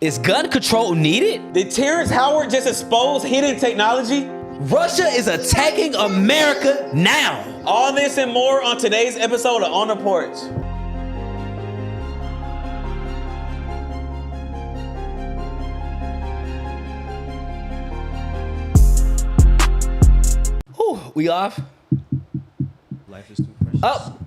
Is gun control needed? Did Terrence Howard just expose hidden technology? Russia is attacking America now. All this and more on today's episode of On the Porch. Whew, we off? Life is too precious. Oh,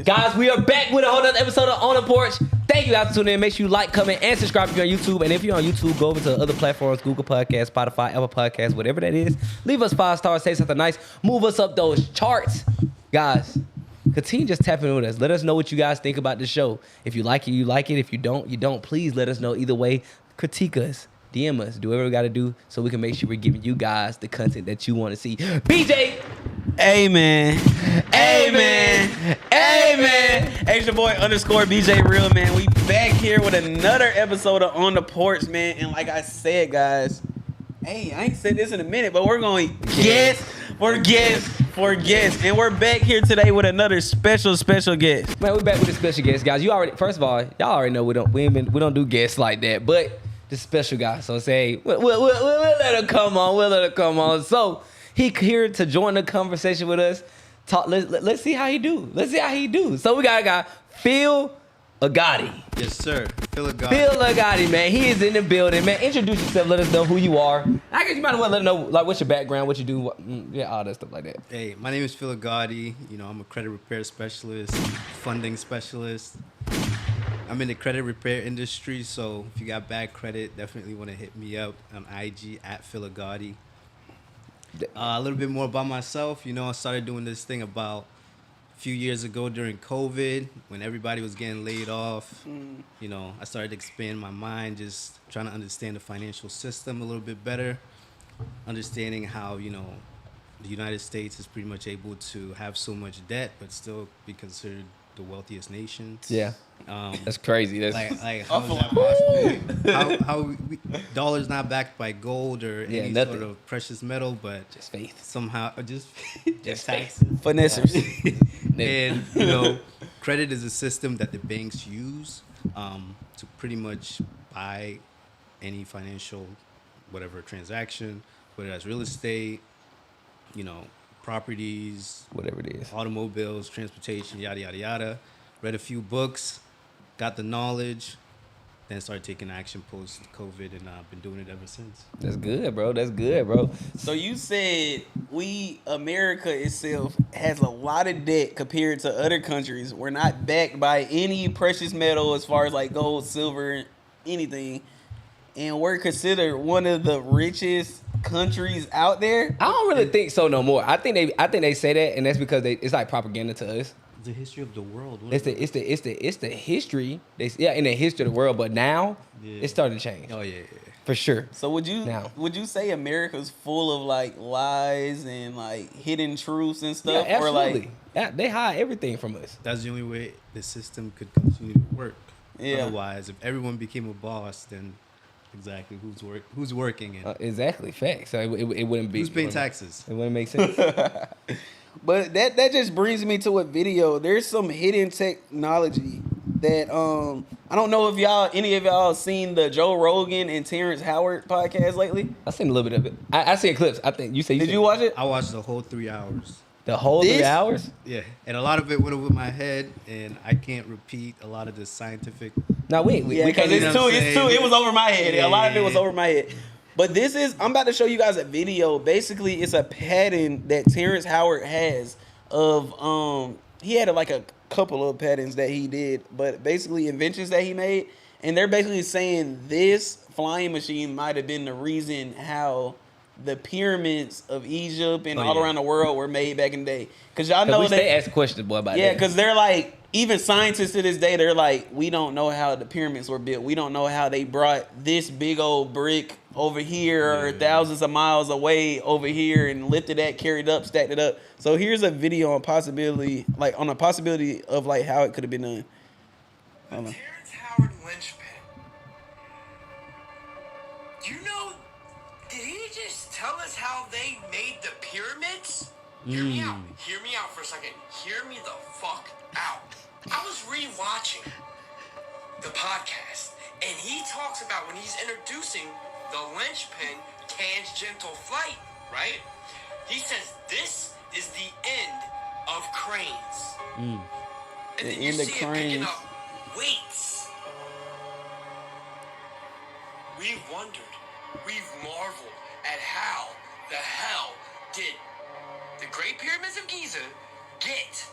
guys, we are back with a whole other episode of On the Porch. Thank you guys for tuning in. Make sure you like, comment, and subscribe if you're on YouTube. And if you're on YouTube, go over to other platforms, Google Podcasts, Spotify, Apple Podcasts, whatever that is. Leave us 5 stars, say something nice. Move us up those charts. Guys, continue just tapping with us. Let us know what you guys think about the show. If you like it, you like it. If you don't, you don't. Please let us know either way. Critique us. DM us. Do whatever we got to do so we can make sure we're giving you guys the content that you want to see. BJ! Amen. Amen. Amen. It's your boy _BJ Real, man. We back here with another episode of On the Porch, man. And like I said, guys, hey, I ain't said this in a minute, but we're going guest for guest. And we're back here today with another special guest. Man, we're back with a special guest, guys. You already, first of all, y'all already know we don't do guests like that, but the special guy. So say we'll let her come on. We'll let her come on. So he here to join the conversation with us. Talk. Let's see how he do. Let's see how he do. So we got a guy, Phil Agodi. Yes, sir. Phil Agodi. Phil Agodi, man. He is in the building, man. Introduce yourself. Let us know who you are. I guess you might as well let us know like what's your background, what you do, all that stuff like that. Hey, my name is Phil Agodi. You know, I'm a credit repair specialist, funding specialist. I'm in the credit repair industry, so if you got bad credit, definitely want to hit me up on IG at Phil Agodi. A little bit more about myself. You know, I started doing this thing about a few years ago during COVID when everybody was getting laid off. You know, I started to expand my mind, just trying to understand the financial system a little bit better, understanding how, you know, the United States is pretty much able to have so much debt but still be considered the wealthiest nation. Yeah. That's crazy. That's like how is that possible? how dollars not backed by gold or any nothing. sort of precious metal, but just faith. Somehow just faith. Finessers. And you know, credit is a system that the banks use to pretty much buy any financial whatever transaction, whether that's real estate, you know, properties, whatever it is, automobiles, transportation, yada yada yada. Read a few books, got the knowledge, then started taking action post COVID, and I've been doing it ever since. That's good, bro. That's good, bro. So you said America itself has a lot of debt compared to other countries. We're not backed by any precious metal as far as like gold, silver, anything. And we're considered one of the richest countries out there. I don't really think so no more. I think they say that, and that's because it's like propaganda to us. The history of the world. It's the history. In the history of the world, but now it's starting to change. Oh yeah. For sure. So would you say America's full of like lies and like hidden truths and stuff? Yeah, absolutely. Or like they hide everything from us. That's the only way the system could continue to work. Yeah. Otherwise, if everyone became a boss, then exactly who's working and exactly facts. So it wouldn't be who's paying taxes. It wouldn't make sense. But that just brings me to a video. There's some hidden technology that I don't know if any of y'all seen the Joe Rogan and Terrence Howard podcast lately. I seen a little bit of it. I seen clips. I think you said. Did you watch it? I watched the whole 3 hours. The whole 3 hours? Yeah, and a lot of it went over my head, and I can't repeat a lot of the scientific. No, we because it's too. It was over my head. Yeah, a lot of it was over my head. But I'm about to show you guys a video. Basically, it's a pattern that Terrence Howard has of he had like a couple of patterns that he did, but basically inventions that he made, and they're basically saying this flying machine might have been the reason how the pyramids of Egypt and all around the world were made back in the day. Because y'all know they ask questions, boy, about that. Yeah, because they're like, even scientists to this day, they're like, we don't know how the pyramids were built. We don't know how they brought this big old brick over here or thousands of miles away over here and lifted that, carried up, stacked it up. So here's a video on possibility of like how it could have been done. Terrence Howard linchpin. Do you know? Did he just tell us how they made the pyramids? Hear me out. Hear me out for a second. Hear me the fuck out. I was rewatching the podcast, and he talks about when he's introducing the linchpin, tangential flight, right? He says this is the end of cranes. And The then you end of see it picking cranes. up weights. We've wondered, we've marveled at how the hell did the Great Pyramids of Giza get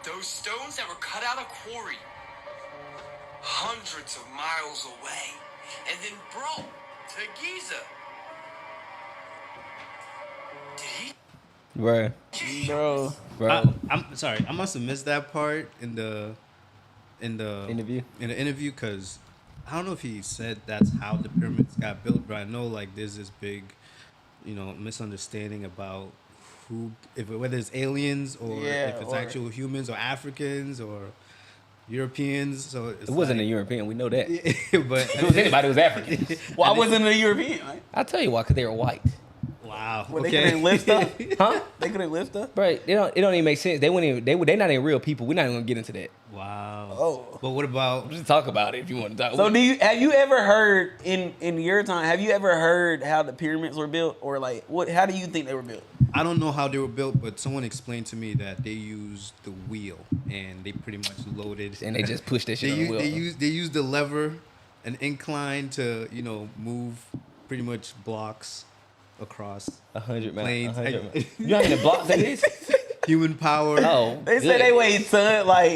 those stones that were cut out of quarry hundreds of miles away and then brought to Giza. Did he? Right. Bro. I'm sorry, I must have missed that part in the Interview? in the interview because I don't know if he said that's how the pyramids got built, but I know like there's this big, misunderstanding about whether it's aliens or if it's actual humans or Africans or Europeans. So It wasn't a European. We know that. but If it was anybody who was African. Why wasn't it a European? Right? I'll tell you why, because they were white. wow, Well, they okay. couldn't lift stuff. Huh? They couldn't lift stuff. Bro, it don't even make sense. They not even real people. We're not even gonna get into that. Wow. Oh. But what about? Just talk about it if you want to talk. So have you ever heard in your time? Have you ever heard how the pyramids were built, or like what? How do you think they were built? I don't know how they were built, but someone explained to me that they used the wheel and they pretty much loaded. and they just pushed that shit on the wheel. They used the lever, an incline to move pretty much blocks across 100, man. planes. 100, man. You know how many blocks that is? Human power. Oh, They said they weighed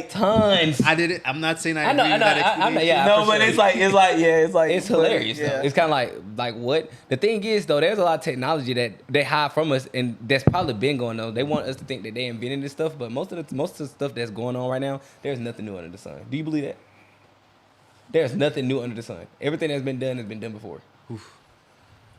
tons. I did it. I'm not saying I I know, agree with I that know, explanation. yeah. no, for but sure. it's It's hilarious yeah. though. It's kind of like what the thing is though. There's a lot of technology that they hide from us, and that's probably been going on. They want us to think that they invented this stuff, but most of the stuff that's going on right now, there's nothing new under the sun. Do you believe that? There's nothing new under the sun. Everything that's been done has been done before.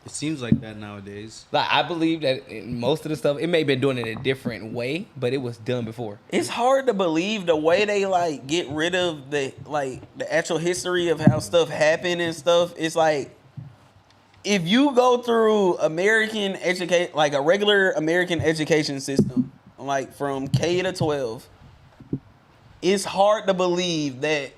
It seems like that nowadays. Like I believe that in most of the stuff, it may have been doing it a different way, but it was done before. It's hard to believe the way they like get rid of the actual history of how stuff happened and stuff. It's like if you go through American educate like a regular American education system, like from K to 12, it's hard to believe that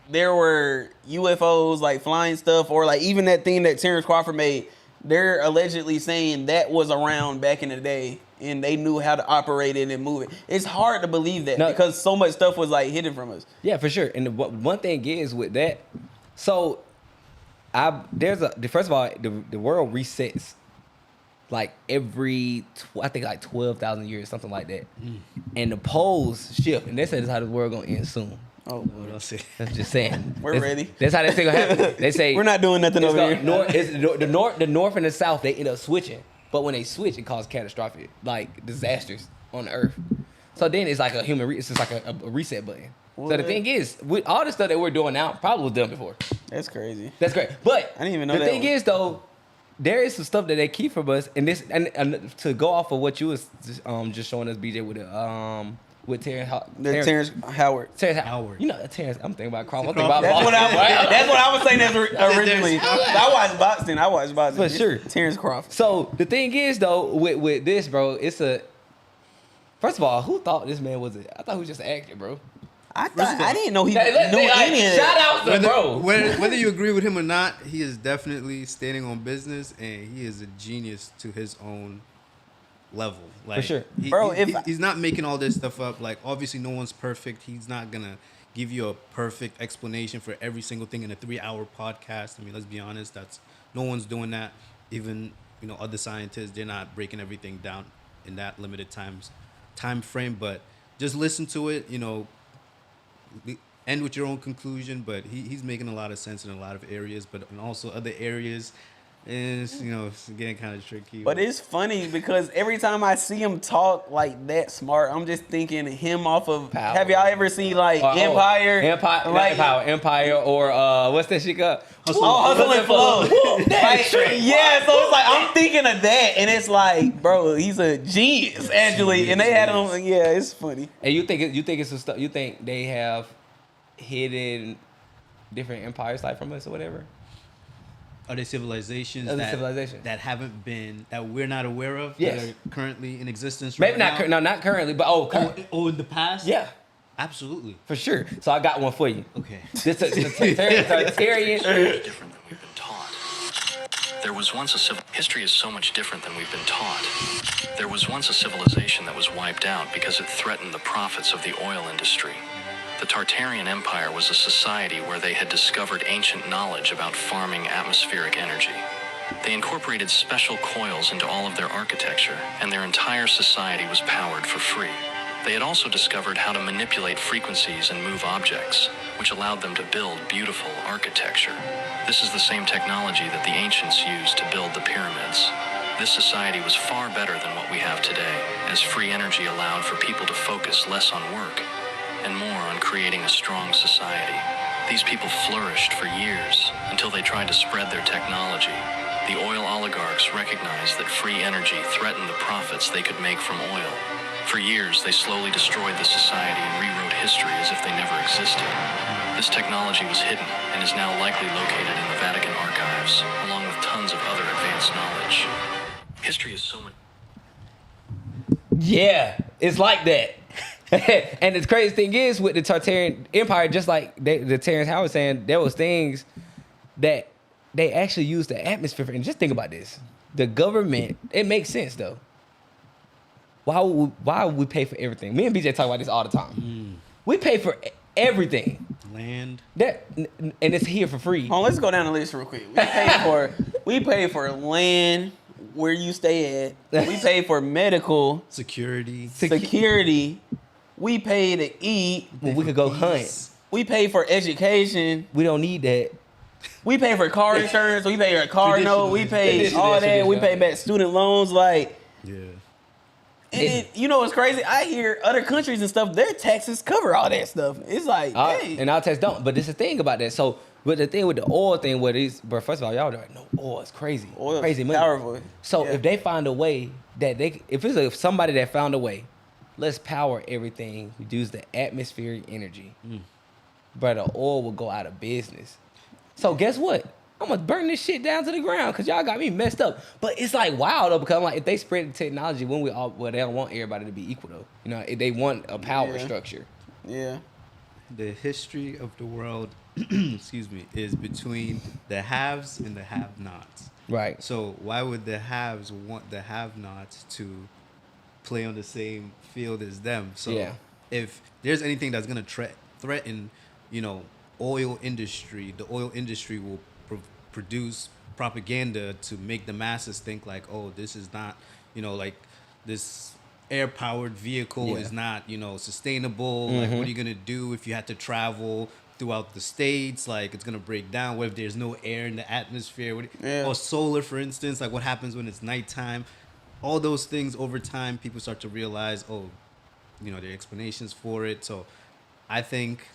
there were UFOs like flying stuff or like even that thing that Terrence Crawford made. They're allegedly saying that was around back in the day and they knew how to operate it and move it. It's hard to believe that because so much stuff was like hidden from us. Yeah, for sure. And one thing is with that, so first of all, the world resets like every I think like 12,000 years, something like that, and the poles shift, and they say that's how the world gonna end soon. Oh, What else? I'm just saying. We're ready. That's how they say gonna happen. They say We're not doing nothing over here. The north and the south they end up switching, but when they switch, it causes catastrophic like disasters on the earth. So then it's like it's just like a reset button. So the What? thing is, with all the stuff that we're doing now, probably was done before. That's crazy. That's great. But I didn't even know the that thing one. is though, there is some stuff that they keep from us, and this and to go off of what you was just showing us, BJ, with Terrence Terrence Howard. Howard. You know Terrence. I'm thinking about Crawford. I'm Crawford. thinking about Boston. That's what I was saying originally. Terrence I watched boxing. For It's sure. Terrence Crawford. So the thing is though, with this, bro, it's a. First of all, who thought this man was I thought he was just an actor, bro. I didn't know he knew Like, any of shout that. out to bro. Whether you agree with him or not, he is definitely standing on business, and he is a genius to his own level. Like, sure. Bro, he's not making all this stuff up. Like, obviously, no one's perfect. He's not gonna give you a perfect explanation for every single thing in a 3-hour podcast. I mean, let's be honest. No one's doing that. Even other scientists, they're not breaking everything down in that limited time frame. But just listen to it. End with your own conclusion, but he's making a lot of sense in a lot of areas, but in also other areas, it's getting kind of tricky. But it's funny because every time I see him talk like that smart, I'm just thinking him off of. Power. Have y'all ever seen like Empire? Empire, or what's that shit called? Hustle and Flow. That's straight. Yeah, so it's like I'm thinking of that, and it's like, bro, he's a genius actually, and they had him. Yeah, it's funny. And you think it's some stuff? You think they have hidden different empires like from us or whatever? Are there civilizations that haven't been that we're not aware of Yes. that are currently in existence? Maybe right not now? not currently, but Oh, in the past? yeah. Absolutely. For sure. So I got one for you. Okay. This is Tartarian. Different than we've been taught. There was once a history is so much different than we've been taught. There was once a civilization that was wiped out because it threatened the profits of the oil industry. The Tartarian Empire was a society where they had discovered ancient knowledge about farming atmospheric energy. They incorporated special coils into all of their architecture, and their entire society was powered for free. They had also discovered how to manipulate frequencies and move objects, which allowed them to build beautiful architecture. This is the same technology that the ancients used to build the pyramids. This society was far better than what we have today, as free energy allowed for people to focus less on work and more on creating a strong society. These people flourished for years until they tried to spread their technology. The oil oligarchs recognized that free energy threatened the profits they could make from oil. For years, they slowly destroyed the society and rewrote history as if they never existed. This technology was hidden and is now likely located in the Vatican archives, along with tons of other advanced knowledge. History is so much. Yeah, it's like that. And the crazy thing is with the Tartarian Empire, just like the Terrence Howard saying, there was things that they actually used the atmosphere for. And just think about this. The government, it makes sense though. Why would we pay for everything? Me and BJ talk about this all the time. We pay for everything. Land. And it's here for free. Oh, let's go down the list real quick. We pay for land where you stay at. We pay for medical Security. security. We pay to eat. Well, we could go hunt. We pay for education. We don't need that. We pay for car insurance. We pay for a car note. We pay Traditional. all that. We pay back student loans. Like, Yeah. and then, you know what's crazy? I hear other countries and stuff, their taxes cover all that stuff. It's like, hey. And our tax don't. But there's a thing about that. So, but the thing with the oil thing, what is, but first of all, y'all are like, no, oil is crazy. Oil is crazy money. powerful. So Yeah. if they find a way that if it's somebody that found a way, let's power everything, reduce the atmospheric energy. But the oil will go out of business. So guess what? I'm gonna burn this shit down to the ground because y'all got me messed up. But it's like wow though, because I'm like, if they spread the technology, when they don't want everybody to be equal though. You know, if they want a power structure. Yeah. The history of the world, excuse me, is between the haves and the have-nots. Right. So why would the haves want the have-nots to play on the same field as them? So Yeah. if there's anything that's gonna threaten, oil industry, the oil industry will produce propaganda to make the masses think like, oh, this is not, like this air-powered vehicle is not, sustainable. Like, what are you gonna do if you had to travel throughout the states? Like, it's gonna break down. What if there's no air in the atmosphere? Or solar, for instance. Like, what happens when it's nighttime? All those things over time, people start to realize, oh, there are explanations for it. So, I think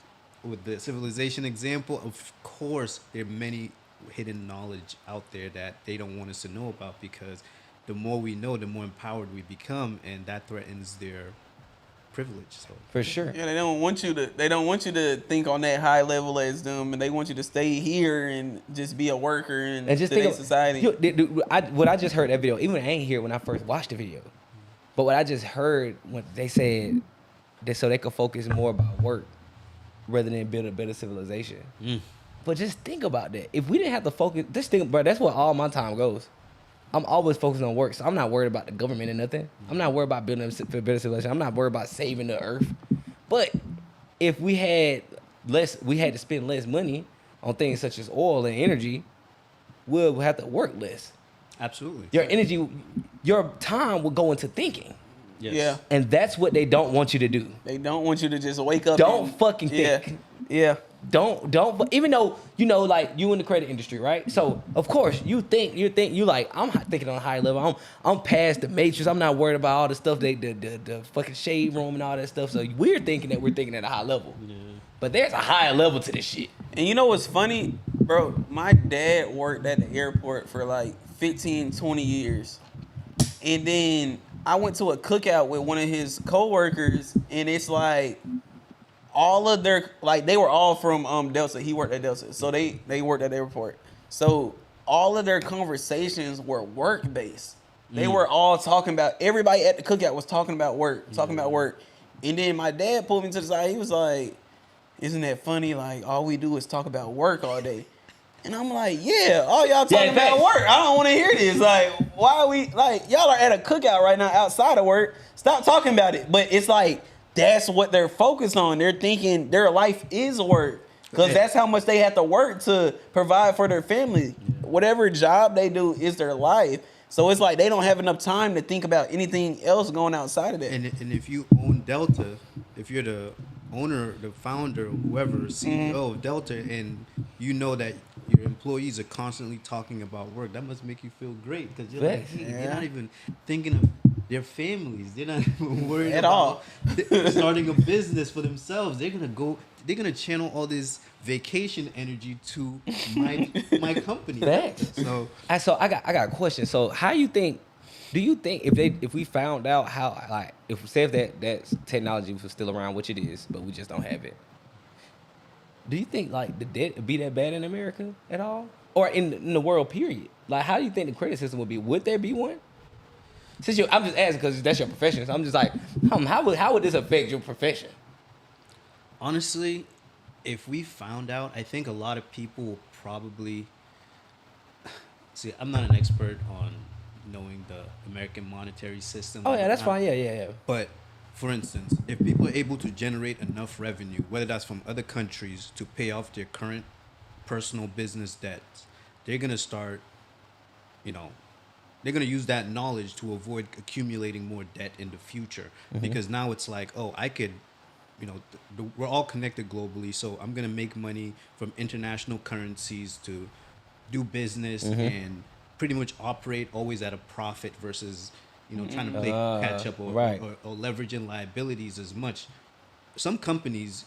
with the civilization example, of course, there are many hidden knowledge out there that they don't want us to know about, because the more we know, the more empowered we become, and that threatens their privilege. So For sure. Yeah, they don't want you to think on that high level as them, and they want you to stay here and just be a worker in And just today's think society. What I just heard that video, even I ain't hear when I first watched the video, but what I just heard when they said that so they could focus more about work rather than build a better civilization. But just think about that. If we didn't have to focus, this thing, bro, that's where all my time goes. I'm always focused on work, so I'm not worried about the government or nothing. I'm not worried about building a better civilization. I'm not worried about saving the earth. But if we had to spend less money on things such as oil and energy, we'll have to work less. absolutely. Your energy, your time will go into thinking. Yes. Yeah. And that's what they don't want you to do. They don't want you to just wake up. Don't and, fucking think. Yeah. Don't, even though, like you in the credit industry, right? So of course you like, I'm thinking on a high level. I'm past the matrix. I'm not worried about all the stuff, the fucking shade room and all that stuff. So we're thinking at a high level. Yeah. But there's a higher level to this shit. And you know what's funny, bro? My dad worked at the airport for like 15, 20 years. And then I went to a cookout with one of his coworkers, and it's like all of their, like, they were all from Delta. He worked at Delta, so they worked at the airport. So all of their conversations were work based. They were all talking about, everybody at the cookout was talking about work, And then my dad pulled me to the side. He was like, isn't that funny? Like, all we do is talk about work all day. And I'm like, yeah, all y'all talking about work. I don't want to hear this. Like, why are we, like, y'all are at a cookout right now outside of work. Stop talking about it. But it's like, that's what they're focused on. They're thinking their life is work. Because that's how much they have to work to provide for their family. Whatever job they do is their life. So it's like they don't have enough time to think about anything else going outside of that. And if you own Delta, if you're the owner, the founder, whoever, CEO of Delta, and you know that your employees are constantly talking about work, that must make you feel great because you're like, hey, they're not even thinking of their families. They're not even worried at about all starting a business for themselves. They're gonna channel all this vacation energy to my company. So I got a question. So how you think? Do you think if we found out how, like, if that technology was still around, which it is, but we just don't have it, do you think like the debt would be that bad in America at all, or in the world period? Like, how do you think the credit system would be? Would there be one? Since I'm just asking because that's your profession. So I'm just like, how would this affect your profession? Honestly, if we found out, I think a lot of people will probably see. I'm not an expert on knowing the American monetary system. Oh yeah, that's fine. Yeah. But for instance, if people are able to generate enough revenue, whether that's from other countries to pay off their current personal business debts, they're gonna start, they're gonna use that knowledge to avoid accumulating more debt in the future. Because now it's like, oh, I could, we're all connected globally, so I'm gonna make money from international currencies to do business and pretty much operate always at a profit versus trying to play catch up or leveraging liabilities as much. Some companies,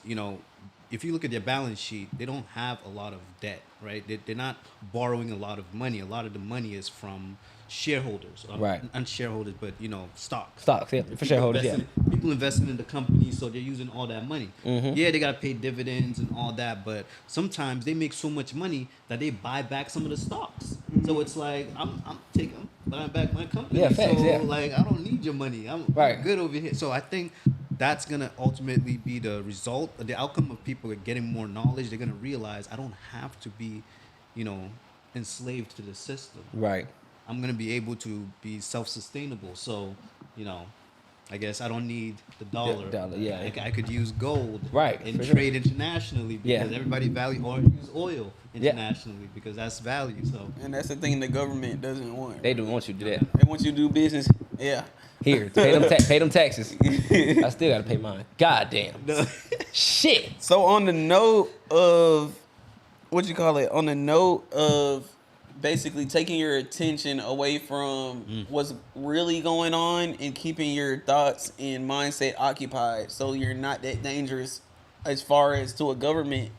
if you look at their balance sheet, they don't have a lot of debt, right? They're not borrowing a lot of money. A lot of the money is from shareholders, not shareholders, but stocks. Stocks, yeah, for shareholders, People investing in the company, so they're using all that money. Yeah, they gotta pay dividends and all that, but sometimes they make so much money that they buy back some of the stocks. So it's like I'm buying back my company. Yeah, facts, so yeah. like I don't need your money. I'm good over here. So I think that's gonna ultimately be the result, the outcome of people getting more knowledge. They're gonna realize I don't have to be, enslaved to the system. Right. I'm gonna be able to be self-sustainable. So, I guess I don't need the dollar. I could use gold. And trade internationally because everybody value, or use oil internationally because that's value. So. And that's the thing the government doesn't want. They don't want you to do that. They want you to do business. Yeah. Here, pay them taxes. I still gotta pay mine. God damn. Shit. So on the note of on the note of basically taking your attention away from what's really going on and keeping your thoughts and mindset occupied so you're not that dangerous as far as to a government.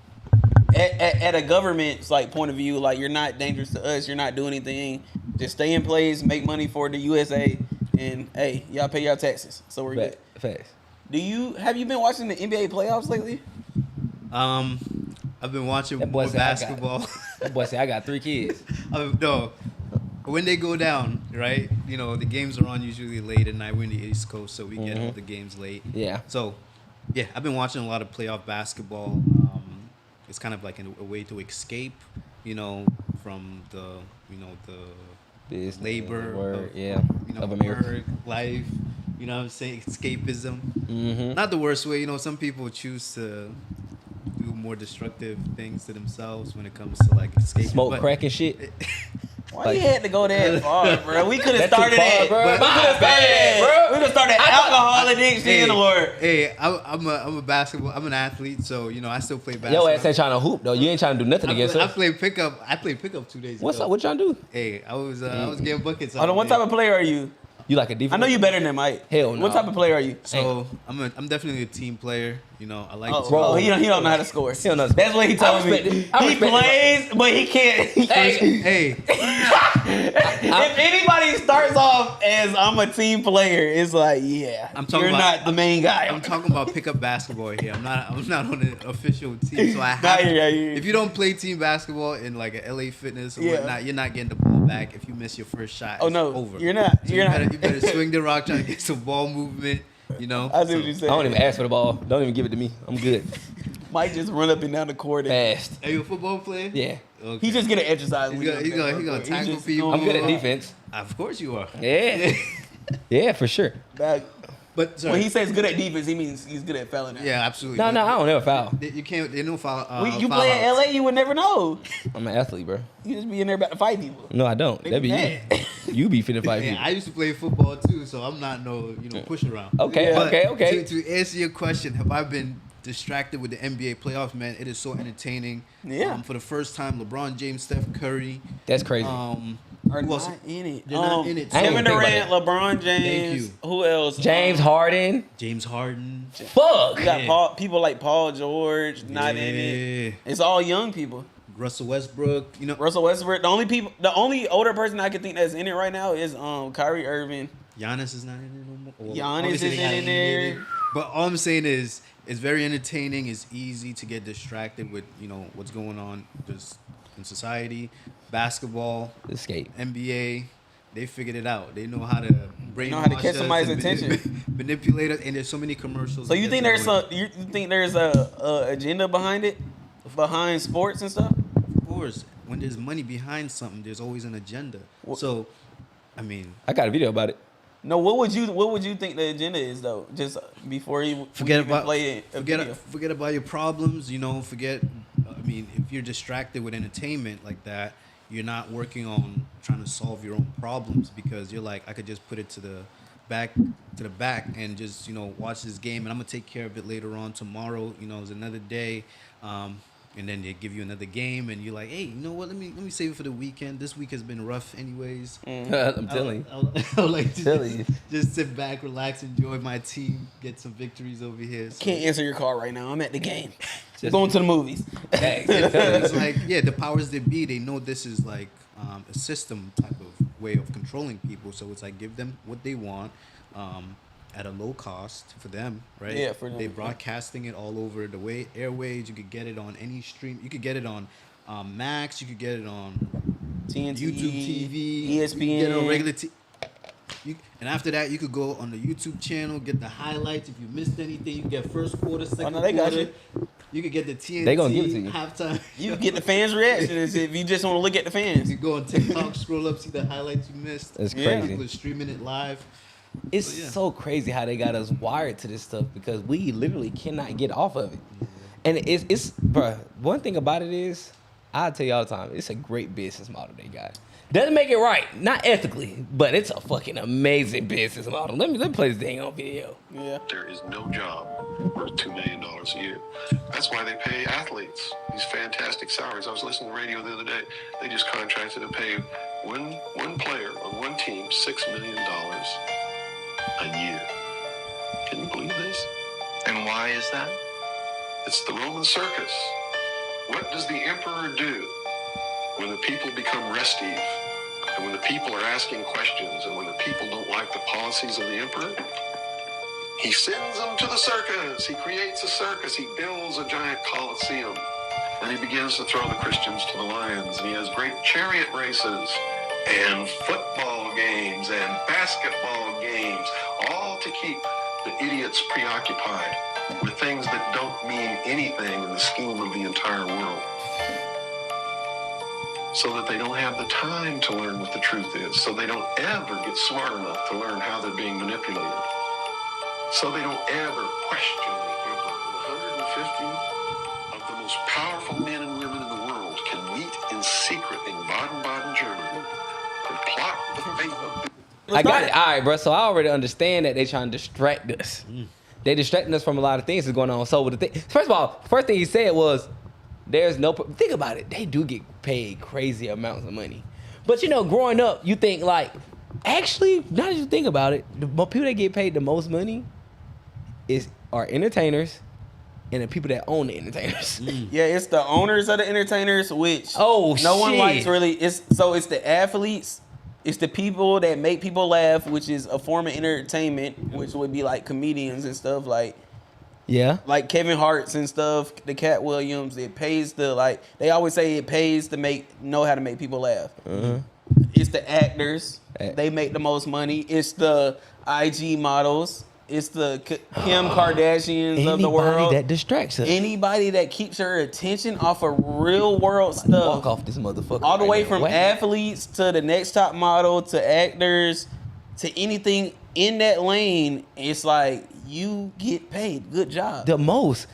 At a government's like point of view, like you're not dangerous to us, you're not doing anything. Just stay in place, make money for the USA, and hey, y'all pay your taxes. So we're good. Facts. Have you been watching the NBA playoffs lately? I've been watching more basketball. That boy said I got 3 kids. No, when they go down, right? The games are on usually late at night. We're in the East Coast, so we get all the games late. Yeah. So, yeah, I've been watching a lot of playoff basketball. It's kind of like a way to escape, from the Business, labor, work, of of America, work, life. You know what I'm saying? Escapism. Not the worst way. Some people choose to do more destructive things to themselves when it comes to like escaping. Smoke crack and shit. Why you had to go that far, bro? We could have That's too started far, at, bro. We could have started at, bro. We could have started at alcohol addiction or. Hey, I'm an athlete, so I still play basketball. Your ass ain't trying to hoop though. You ain't trying to do nothing against I us. played pickup 2 days ago. What's up? What y'all do? Hey, I was getting buckets. Hold on, what type of player are you? You like a defense? I know you better than Mike. Hell no. What type of player are you? So I'm definitely a team player. I like. Bro, he don't know how to score. He don't know. That's what he told me. He plays, but he can't. Hey. If anybody starts off as I'm a team player, it's like, yeah, you're not the main guy. I'm talking about pickup basketball here. I'm not on an official team, so I have. If you don't play team basketball in like a LA Fitness or whatnot, you're not getting the ball back. If you miss your first shot, oh no, it's over. You're not. So you better swing the rock, try to get some ball movement. You know, I see what you I said. don't even ask for the ball. Don't even give it to me. I'm good. Mike just run up and down the court. And Fast. Are you a football player? Yeah. Okay. he just get an exercise. He's when gonna, he he's up there, gonna, he's bro. gonna He tackle just people. I'm good at defense. Of course you are. Yeah. Yeah, for sure. Back. But sorry. When he says good at defense, he means he's good at fouling. Out. Yeah, absolutely. No, I don't ever foul. You can't. They don't foul. You foul play in outs. LA, you would never know. I'm an athlete, bro. You just be in there about to fight people. No, I don't. They That'd be be you. You be finna fight Yeah, people. I used to play football too, so I'm not push around. Okay, Yeah. okay. To answer your question, have I been distracted with the NBA playoffs? Man, it is so entertaining. Yeah. For the first time, LeBron James, Steph Curry. That's crazy. Are Who else? not in it. They're not in it. I ain't Kevin even think Durant, LeBron James. Thank Who else? James Harden. James Harden. Fuck. You got Yeah. people like Paul George not in it. It's all young people. Russell Westbrook. Russell Westbrook. The only older person I can think that's in it right now is Kyrie Irving. Giannis is not in it no more. Well, Giannis obviously is they got in there. But all I'm saying is, it's very entertaining. It's easy to get distracted with what's going on just in society. Basketball, Escape. NBA, they figured it out. They know how to brainwash know how to catch us somebody's and attention. manipulate us, and there's so many commercials. So you think that's there's annoying. you think there's a agenda behind it, behind sports and stuff? Of course, when there's money behind something, there's always an agenda. So, I mean, I got a video about it. No, what would you think the agenda is though? Just before you forget even about play it. forget about your problems. Forget. I mean, if you're distracted with entertainment like that, you're not working on trying to solve your own problems because you're like, I could just put it to the back and just watch this game, and I'm gonna take care of it later on tomorrow. It's another day. And then they give you another game, and you're like, hey, you know what? Let me save it for the weekend. This week has been rough, anyways. I'm telling you. I'll like to Telling you. just sit back, relax, enjoy my team, get some victories over here. So Can't answer your call right now. I'm at the game. Just- Going to the movies. Thanks. I'm telling you. it's like, yeah, the powers that be, they know this is like a system type of way of controlling people. So it's like, give them what they want. At a low cost for them, right? Yeah, for them. They're broadcasting it all over the airways. You could get it on any stream. You could get it on Max. You could get it on TNT, YouTube TV, ESPN. You could get it on regular and after that, you could go on the YouTube channel, get the highlights. If you missed anything, you get first quarter, second they got quarter. You could get the TNT They gonna give it to you. halftime. You get the fans' reactions if you just want to look at the fans. You go on TikTok, scroll up, see the highlights you missed. That's Yeah. crazy. People are streaming it live. It's Yeah. so crazy how they got us wired to this stuff because we literally cannot get off of it. And it's bruh, one thing about it is, I tell you all the time, it's a great business model they got. Doesn't make it right, not ethically, but it's a fucking amazing business model. Let me play this thing on video. Yeah. There is no job worth $2 million a year. That's why they pay athletes these fantastic salaries. I was listening to the radio the other day. They just contracted to pay one player on one team $6 million a year. Can you believe this? And why is that? It's the Roman circus. What does the emperor do when the people become restive? And when the people are asking questions and when the people don't like the policies of the emperor? He sends them to the circus. He creates a circus. He builds a giant Colosseum. And he begins to throw the Christians to the lions. And he has great chariot races and football games and basketball games, all to keep the idiots preoccupied with things that don't mean anything in the scheme of the entire world. So that they don't have the time to learn what the truth is. So they don't ever get smart enough to learn how they're being manipulated. So they don't ever question the emperor. 150 of the most powerful men and women in the world can meet in secret in Baden-Baden, Germany, and plot the fate of I got it. All right, bro. So I already understand that they trying to distract us. They distracting us from a lot of things that's going on. So with the thing, first of all, first thing he said was, "There's no." Think about it. They do get paid crazy amounts of money, but growing up, you think like, actually, now that you think about it, the people that get paid the most money are entertainers and the people that own the entertainers. Yeah, it's the owners of the entertainers, which Oh, no one shit. likes really. It's the athletes, it's the people that make people laugh, which is a form of entertainment, which would be like comedians and stuff Yeah. like Kevin Hart's and stuff, the Cat Williams. It pays they always say it pays to know how to make people laugh. It's the actors. They make the most money. It's the IG models. It's the Kim Kardashians of the world. Anybody that distracts us. Anybody that keeps her attention off of real world Walk stuff. off this motherfucker. All the right way now. from What? athletes to the next top model to actors to anything in that lane. It's like you get paid. Good job. The most.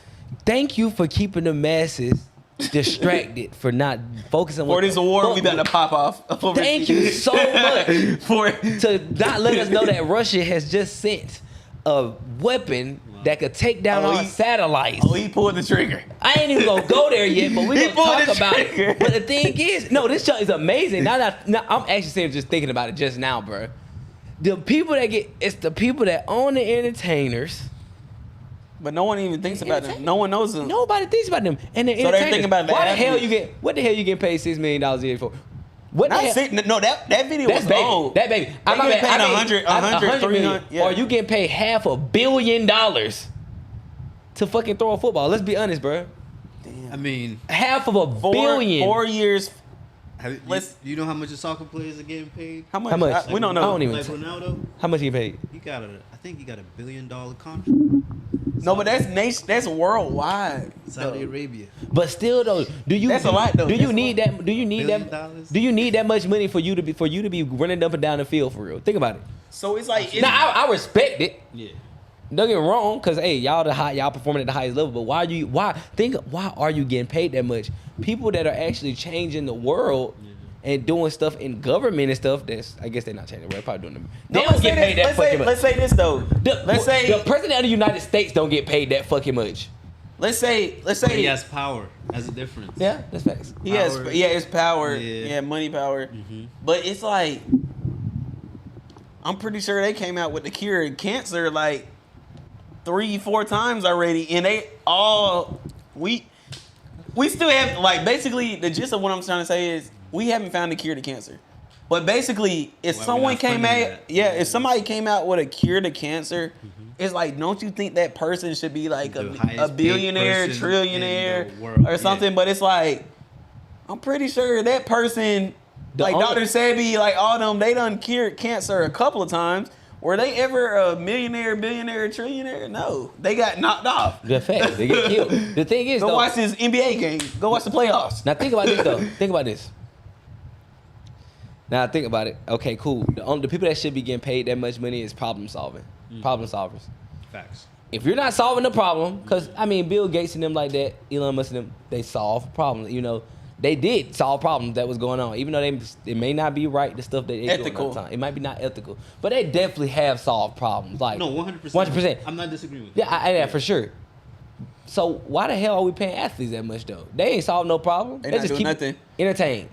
Thank you for keeping the masses distracted for not focusing For on this award, we got to pop off. Thank you so much for to not let us know that Russia has just sent a weapon that could take down our satellites. Oh, he pulled the trigger. I ain't even gonna go there yet, but we He gonna pulled talk the about trigger. it. But the thing is, no, this show is amazing. Now I'm actually saying just thinking about it just now, bro. The people that it's the people that own the entertainers. But no one even thinks about them. No one knows them. Nobody thinks about them. And the So they're entertainers. thinking about the Why the hell athletes. what the hell you getting paid $6 million a year for? What the Not hell? sick. No, that video That's was baby. old. That baby. They I'm getting paid paid 100, 300. Yeah. Or you getting paid $500 million to fucking throw a football. Let's be honest, bro. I mean, $500 million. 4 years. you know how much the soccer players are getting paid? How much? How much? We don't know. I don't even. Like Ronaldo, How much he paid? I think he got $1 billion contract. No, but that's worldwide. Saudi Arabia. But still, though, That's a lot, though. Do you That's need a lot. that? Do you need $1 that? billion? Do you need that much money for you to be running up and down the field for real? Think about it. So it's like Now I respect it. Yeah. Don't get me wrong, cause hey, y'all performing at the highest level. But why are you getting paid that much? People that are actually changing the world and doing stuff in government and stuff. I guess they're not changing the world. Probably doing them. They don't get paid that fucking much. Let's say this though. Let's say the president of the United States don't get paid that fucking much. Let's say He has power. That's a difference. Yeah, that's facts. he has Power. it's power. Yeah. Yeah, money power. But it's like I'm pretty sure they came out with the cure of cancer like 3-4 times already, and they all we still have like basically the gist of what I'm trying to say is we haven't found a cure to cancer. But basically, if Why we someone not came funding out, that? if somebody came out with a cure to cancer, it's like, don't you think that person should be like The a highest paid billionaire, person trillionaire, in the world, or something? yeah. But it's like, I'm pretty sure that person, like only- Dr. Sebi, like all them, they done cured cancer a couple of times. Were they ever a millionaire, billionaire, trillionaire? No, they got knocked off. The fact they get killed. The thing is, Go though, watch this NBA game. Go watch the playoffs. now think about this though. Think about this. Now think about it. Okay, cool. The people that should be getting paid that much money is problem solving. Problem solvers. Facts. If you're not solving the problem, because I mean, Bill Gates and them like that, Elon Musk and them, they solve problems. You know, they did solve problems that was going on, even though it may not be right. The stuff that they doing Ethical. all the time, it might be not ethical, but they definitely have solved problems. Like No, 100%. 100%. I'm not disagreeing with Yeah, yeah, for sure. So why the hell are we paying athletes that much though? They ain't solved no problem. They They not just doing keep nothing. entertained.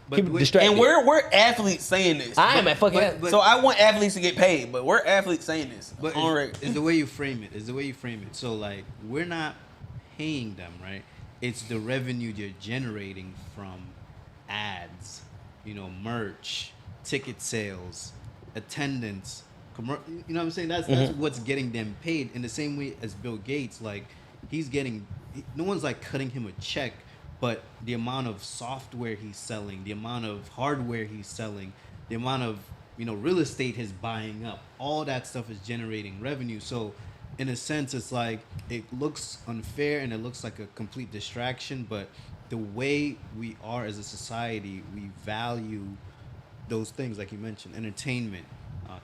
But Keep distracted. And we're athletes saying this. I am at fucking. but- So I want athletes to get paid, but we're athletes saying this. But on record. it's the way you frame it. It's the way you frame it. So like we're not paying them, right? It's the revenue you're generating from ads, merch, ticket sales, attendance, you know what I'm saying? That's what's getting them paid. In the same way as Bill Gates, like no one's like cutting him a check, but the amount of software he's selling, the amount of hardware he's selling, the amount of real estate he's buying up, all that stuff is generating revenue. So in a sense, it's like it looks unfair and it looks like a complete distraction, but the way we are as a society, we value those things like you mentioned, entertainment,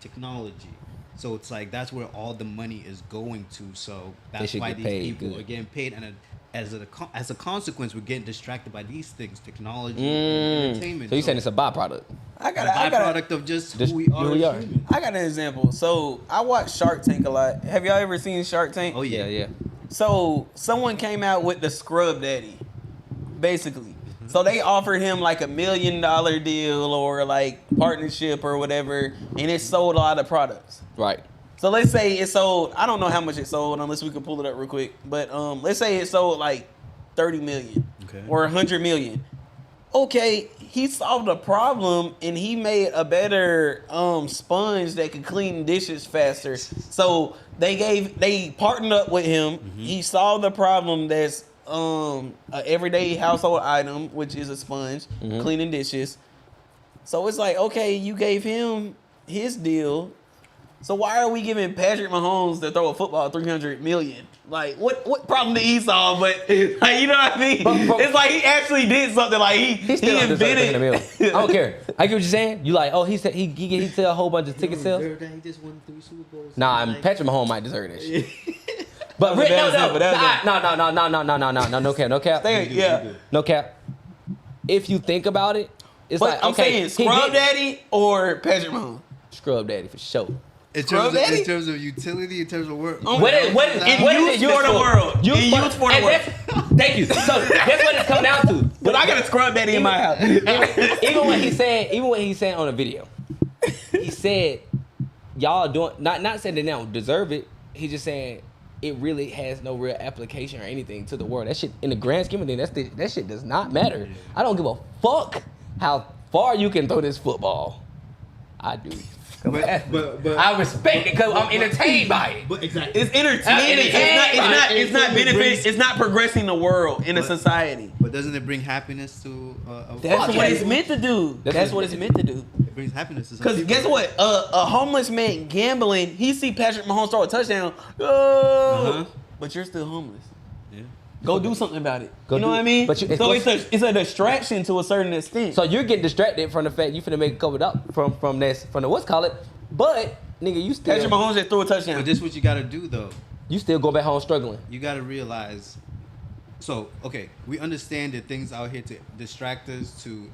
technology. So it's like that's where all the money is going to. So that's should why get these paid people good. are getting paid, and as a consequence, we're getting distracted by these things, technology, and entertainment. So you saying it's a byproduct? I a got byproduct of just Just who we who are. we as are. humans. I got an example. So I watch Shark Tank a lot. Have y'all ever seen Shark Tank? Oh yeah, Yeah. So someone came out with the Scrub Daddy, basically. So they offered him like $1 million deal or like partnership or whatever, and it sold a lot of products. Right. So let's say it sold, I don't know how much it sold unless we can pull it up real quick, but let's say it sold like 30 million or 100 million. Okay, he solved a problem and he made a better sponge that could clean dishes faster. So they partnered up with him. He solved the problem that's a everyday household item, which is a sponge, cleaning dishes. So it's like, okay, you gave him his deal. So why are we giving Patrick Mahomes to throw a football 300 million? Like, what problem did he solve? But like, you know what I mean? It's like he actually did something. Like he invented. I don't care. I get what you're saying. You like, oh, he said he sell a whole bunch of ticket sales. He just won 3 Super Bowls. Nah, Patrick Mahomes might deserve that shit. But No cap. No cap. If you think about it, it's But like, I'm okay, saying Scrub Daddy or Patrick Mahomes. Scrub Daddy for sure. In terms of utility, in terms of work. What is it used for the world? Used Used for the world. Thank you. So that's what it's come down to. But I got a Scrub Daddy in my house. Even when he said on a video, he said y'all doing not saying they don't deserve it. He's just saying it really has no real application or anything to the world. That shit, in the grand scheme of things, that shit does not matter. I don't give a fuck how far you can throw this football. I do. But I respect it because I'm entertained by it. But exactly. It's entertaining. It's not benefit. It's not progressing the world in a society. But doesn't it bring happiness to? That's what it's meant to do. That's what it's meant to do. It brings happiness to some Because people. guess what? A homeless man gambling, he see Patrick Mahomes throw a touchdown. But you're still homeless. Yeah. Go do something about it. Go You know do what I it. mean? But it's a distraction to a certain extent. So you're getting distracted from the fact you finna make a couple up from the what's call it, but nigga, you still Patrick Mahomes just threw a touchdown. But this is what you got to do though. you still go back home struggling. You got to realize. So okay, we understand that things out here to distract us, to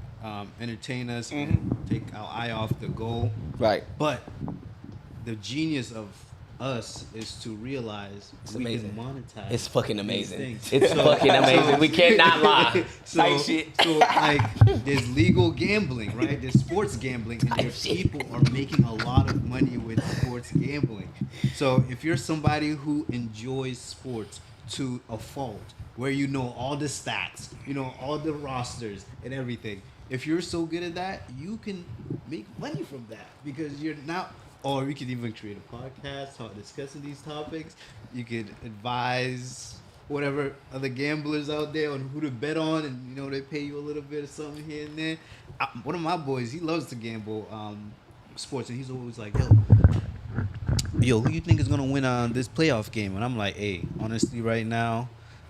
entertain us, and take our eye off the goal. Right. But the genius of us is to realize we amazing. can monetize. It's fucking these amazing. things. It's fucking amazing. We cannot lie. So like, there's legal gambling, right? There's sports gambling, and there's people are making a lot of money with sports gambling. So if you're somebody who enjoys sports to a fault, where you know all the stats, you know all the rosters and everything, if you're so good at that, you can make money from that because you're not. Or we could even create a podcast discussing these topics. You could advise whatever other gamblers out there on who to bet on, and you know they pay you a little bit of something here and there. One of my boys, he loves to gamble sports, and he's always like, yo, who you think is gonna win on this playoff game? And I'm like, hey, honestly, right now,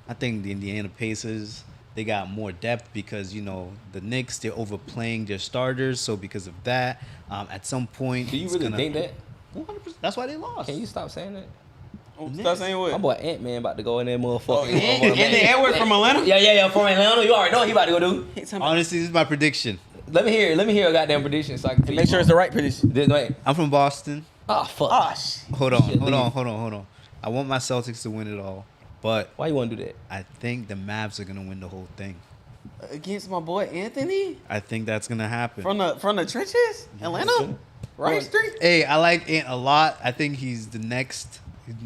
I think the Indiana Pacers. They got more depth because, you know, the Knicks, they're overplaying their starters. So because of that, at some point... Do you really think that? 100%. That's why they lost. Can you stop saying that? Stop saying what? My boy Ant-Man about to go in there, motherfucker. And the Edward from Atlanta? Yeah, from Atlanta. You already know what he about to go do. Honestly, this is my prediction. Let me hear a goddamn prediction so I can Make sure it's the right prediction. Wait. I'm from Boston. Oh, fuck. Oh, shit. Hold on. I want my Celtics to win it all. But Why you want to do that? I think the Mavs are going to win the whole thing. Against my boy Anthony? I think that's going to happen. From the trenches? Atlanta? Right Street? Hey, I like Ant a lot. I think he's the next.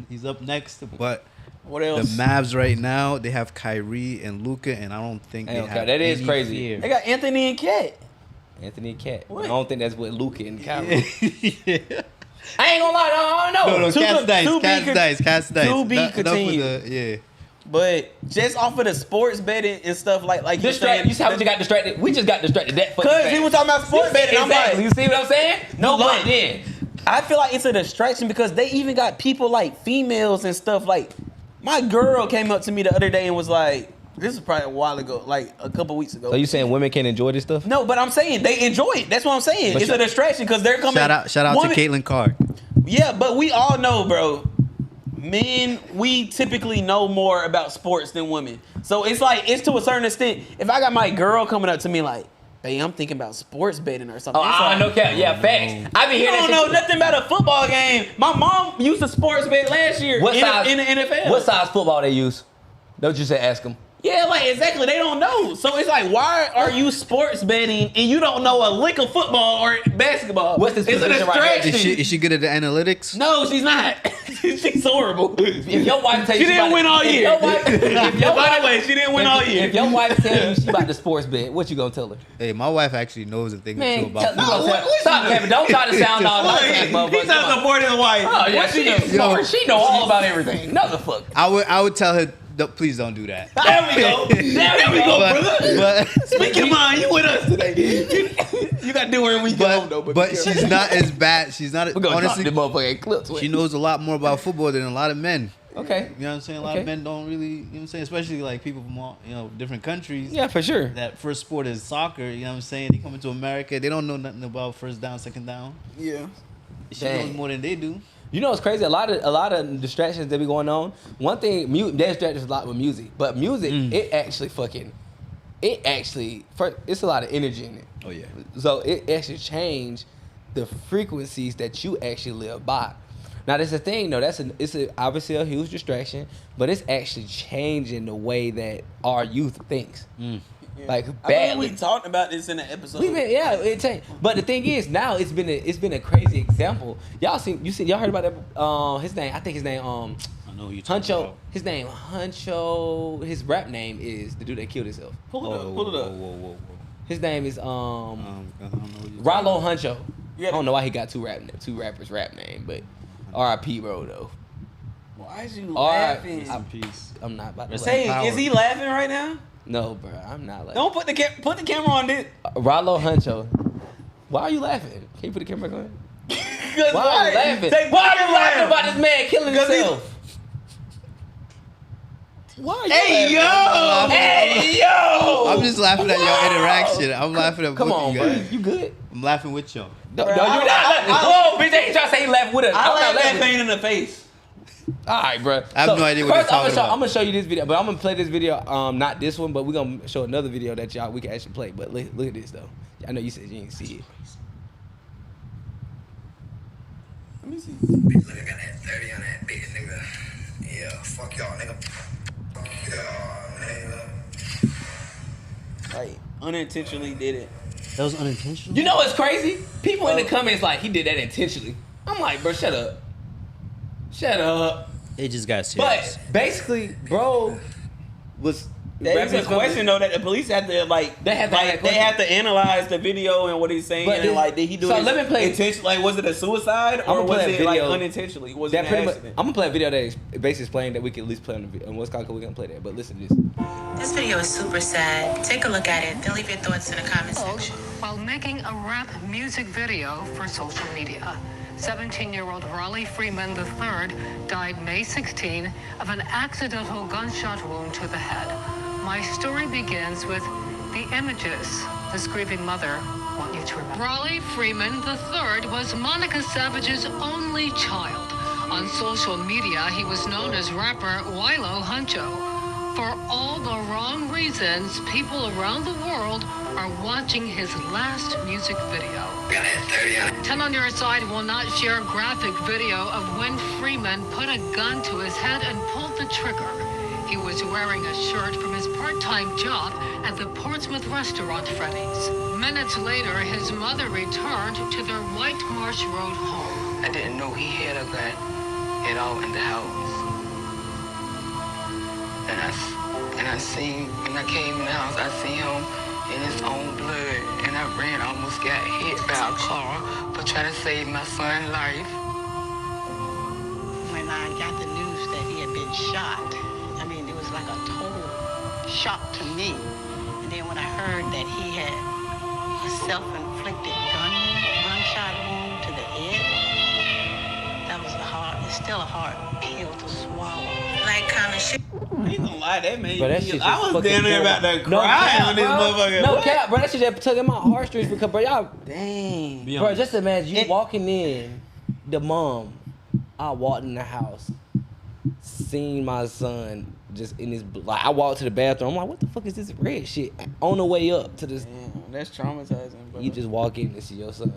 He's up next. But What else? the Mavs right now, they have Kyrie and Luka, and I don't think they have that is any crazy. fear. They got Anthony and Kat. Anthony and Cat. What? I don't think that's what Luka and Kyrie. Yeah. I ain't gonna lie, I don't know. No, Cat's dice. To be Enough with continued. yeah. But just off of the sports betting and stuff like you're saying, You see how we just got distracted? We just got distracted that fucking because fast. he was talking about sports betting. I'm Exactly. like, You see what I'm saying? No, Look. but then. I feel like it's a distraction because they even got people like females and stuff. Like my girl came up to me the other day and was like, this is probably a while ago, like a couple weeks ago. So you saying women can't enjoy this stuff? No, but I'm saying they enjoy it. That's what I'm saying. But It's a distraction because they're coming. Shout out women- to Caitlin Carr. Yeah, but we all know, bro. Men, we typically know more about sports than women. So it's like, it's to a certain extent. If I got my girl coming up to me like, hey, I'm thinking about sports betting or something. Oh, it's like, no cap. Yeah, facts. I be you hearing don't that know shit. nothing about a football game. My mom used to sports bet last year What size? in the NFL. What size football they use? Don't you say ask them. Yeah, like exactly. They don't know. So it's like, why are you sports betting and you don't know a lick of football or basketball? What's this It's a position right here? distraction. Is she good at the analytics? No, she's not. She's horrible. If your wife tell you She didn't win all year. By the way, she didn't win all year. If your wife tell you she about to sports bet, what you gonna tell her? Hey, my wife actually knows a thing or two Man, about football. stop, Kevin. Don't try to sound all Look, like that, he's motherfucker. not supporting the wife. Oh, yeah, What she she is do? smart. She know all about everything. No, the fuck. I would tell her, please don't do that. There we go. There we go, brother. But Speak your mind. You with us today. You gotta do when we get home though. But she's not as bad. She's not We're gonna honestly. drop the motherfucking clips. She knows a lot more about football than a lot of men. Okay. You know what I'm saying? A lot of men don't really, you know what I'm saying? Especially like people from all, different countries. Yeah, for sure. That first sport is soccer, you know what I'm saying? They come into America, they don't know nothing about first down, second down. Yeah. She knows more than they do. You know what's crazy? A lot of distractions that be going on. One thing, they distract us a lot with music, but music, it's a lot of energy in it. Oh yeah. So it actually changed the frequencies that you actually live by. Now that's the thing, though. It's obviously a huge distraction, but it's actually changing the way that our youth thinks. Like badly. We talked about this in the episode. It changed. But the thing is, now it's been a crazy example. Y'all heard about that? His name, I think his name, I know who you talking Huncho. about. His name Huncho. His rap name is the dude that killed himself. Pull it up. Whoa. His name is I don't know who you Rollo Huncho. Yeah. I don't know why he got two rappers rap name, but R.I.P. bro though. Why is you Alright, laughing? Rest in peace. I'm not about to Rest laugh. in Say, is he laughing right now? No, bro, I'm not laughing. Don't put the camera on this. Rollo Huncho. Why are you laughing? Can you put the camera on? Why Why are you laughing? Say, Why are you laughing about this man killing 'Cause he- himself? Why are you Hey laughing? yo! Hey yo! I'm just laughing at your interaction. I'm laughing at Come both on, you bro. guys. You good? I'm laughing with y'all. No, Bro, you're not laughing. Whoa, bitch, they ain't trying to say he laughed with us. I I'm not laughed that laughing. pain in the face. All right, bro. I have no idea what first, they're talking about. I'm gonna show you this video, but I'm gonna play this video. Not this one, but we're gonna show another video that we can actually play. But look at this though. I know you said you didn't see it. Let me see. Bitch, look, I got that 30 on that bitch, nigga. Yeah, fuck y'all, nigga. Fuck y'all, nigga. Like unintentionally did it. That was unintentional? You know what's crazy? People in the comments like he did that intentionally. I'm like, bro, shut up. Shut up. It just got serious. But basically, bro was. There's a question though that the police had to like. They had to ask that they question. had to analyze the video and what he's saying. But And then- like, did he do so it let me play- intentionally? Like, was it a suicide I'ma or was play a it like video unintentionally? Was That it an pretty much. accident? I'm gonna play a video that basically explains that we can at least play on the video. And what's called we can play that. But listen to this. This video is super sad. Take a look at it. Then leave your thoughts in the comment section. While making a rap music video for social media. 17-year-old Raleigh Freeman III died May 16 of an accidental gunshot wound to the head. My story begins with the images this grieving mother want you to remember. Raleigh Freeman III was Monica Savage's only child. On social media, he was known as rapper Wilo Huncho. For all the wrong reasons, people around the world are watching his last music video. Got that 30 on 10 on Your Side will not share graphic video of when Freeman put a gun to his head and pulled the trigger. He was wearing a shirt from his part-time job at the Portsmouth restaurant Freddy's. Minutes later, his mother returned to their White Marsh Road home. I didn't know he had a gun at all in the house. And I seen, when I came in the house, I seen him in his own blood. And I ran, almost got hit by a car for trying to save my son's life. When I got the news that he had been shot, I mean, it was like a total shock to me. And then when I heard that he had a self-inflicted gunshot wound to the head, that was it's still a hard pill to swallow. Like, comment, share. I ain't gonna lie, that made Bro, that me. shit I just was fucking down there about to terrible. cry on this bro. motherfucker. No What? cap, bro. That shit just tugging my heartstrings because, bro, y'all. Dang. Bro, just imagine you And- walking in, the mom. I walked in the house, seen my son just in his like. I walked to the bathroom. I'm like, what the fuck is this red shit? On the way up to this, Damn, that's traumatizing, bro. you just walk in and see your son.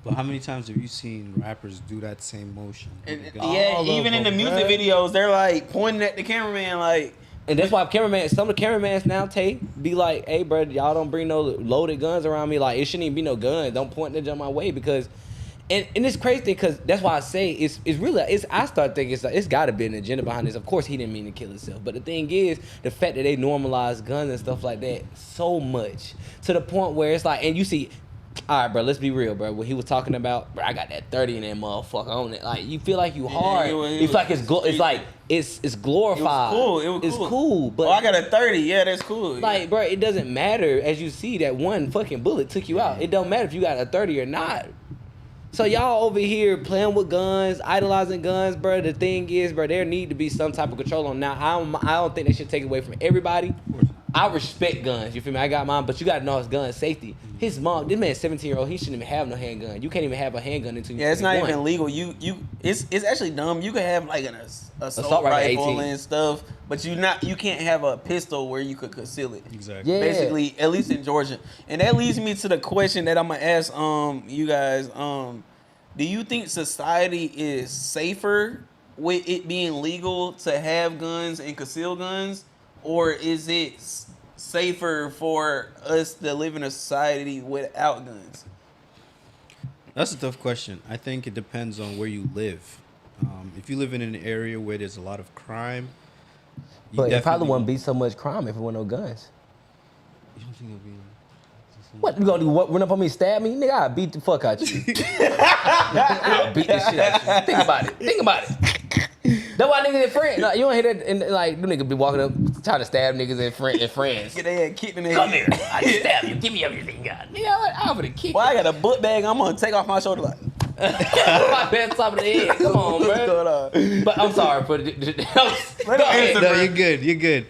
But how many times have you seen rappers do that same motion? And, Like, yeah, all even of in the them, music bruh. videos, they're like pointing at the cameraman, like. And that's why some of the cameramen now be like, hey, bro, y'all don't bring no loaded guns around me. Like, it shouldn't even be no guns. Don't point that on my way because, and it's crazy because that's why I say it's really, I start thinking it's got to be an agenda behind this. Of course, he didn't mean to kill himself. But the thing is, the fact that they normalize guns and stuff like that so much to the point where it's like, and you see, All right, bro. Let's be real, bro. When he was talking about, bro, I got that 30 in that motherfucker on it. Like you feel like you hard. You feel like it's glorified. It was cool. But I got a 30. Yeah, that's cool. Like, bro, it doesn't matter as you see that one fucking bullet took you out. It don't matter if you got a 30 or not. So y'all over here playing with guns, idolizing guns, bro. The thing is, bro, there need to be some type of control on. Now, I don't think they should take it away from everybody. I respect guns. You feel me? I got mine, but you gotta know it's gun safety. His mom, this man's 17-year-old. He shouldn't even have no handgun. You can't even have a handgun until you. Yeah, it's not even legal. It's actually dumb. You could have like an assault rifle and stuff, but you can't have a pistol where you could conceal it. Exactly. Yeah. Basically, at least in Georgia. And that leads me to the question that I'm gonna ask you guys. Do you think society is safer with it being legal to have guns and conceal guns, or is it safer for us to live in a society without guns? That's a tough question. I think it depends on where you live. If you live in an area where there's a lot of crime, but it probably wouldn't be so much crime if there were no guns. You don't think it'll be? What you gonna do? What, run up on me, stab me, nigga? I'll beat the fuck out you. I'll beat the shit out you. Think about it. That's why niggas and friends. Like, you don't hear that, and like them niggas be walking up trying to stab niggas and friends. Get their head kicked in the head. Come here, I just stab you. Give me everything you got. Nigga, I'm gonna kick. Well, I got a book bag. I'm gonna take off my shoulder like. My best top of the head. Come on, bro. What's going on? But I'm sorry for the. Go ahead. No, you're good.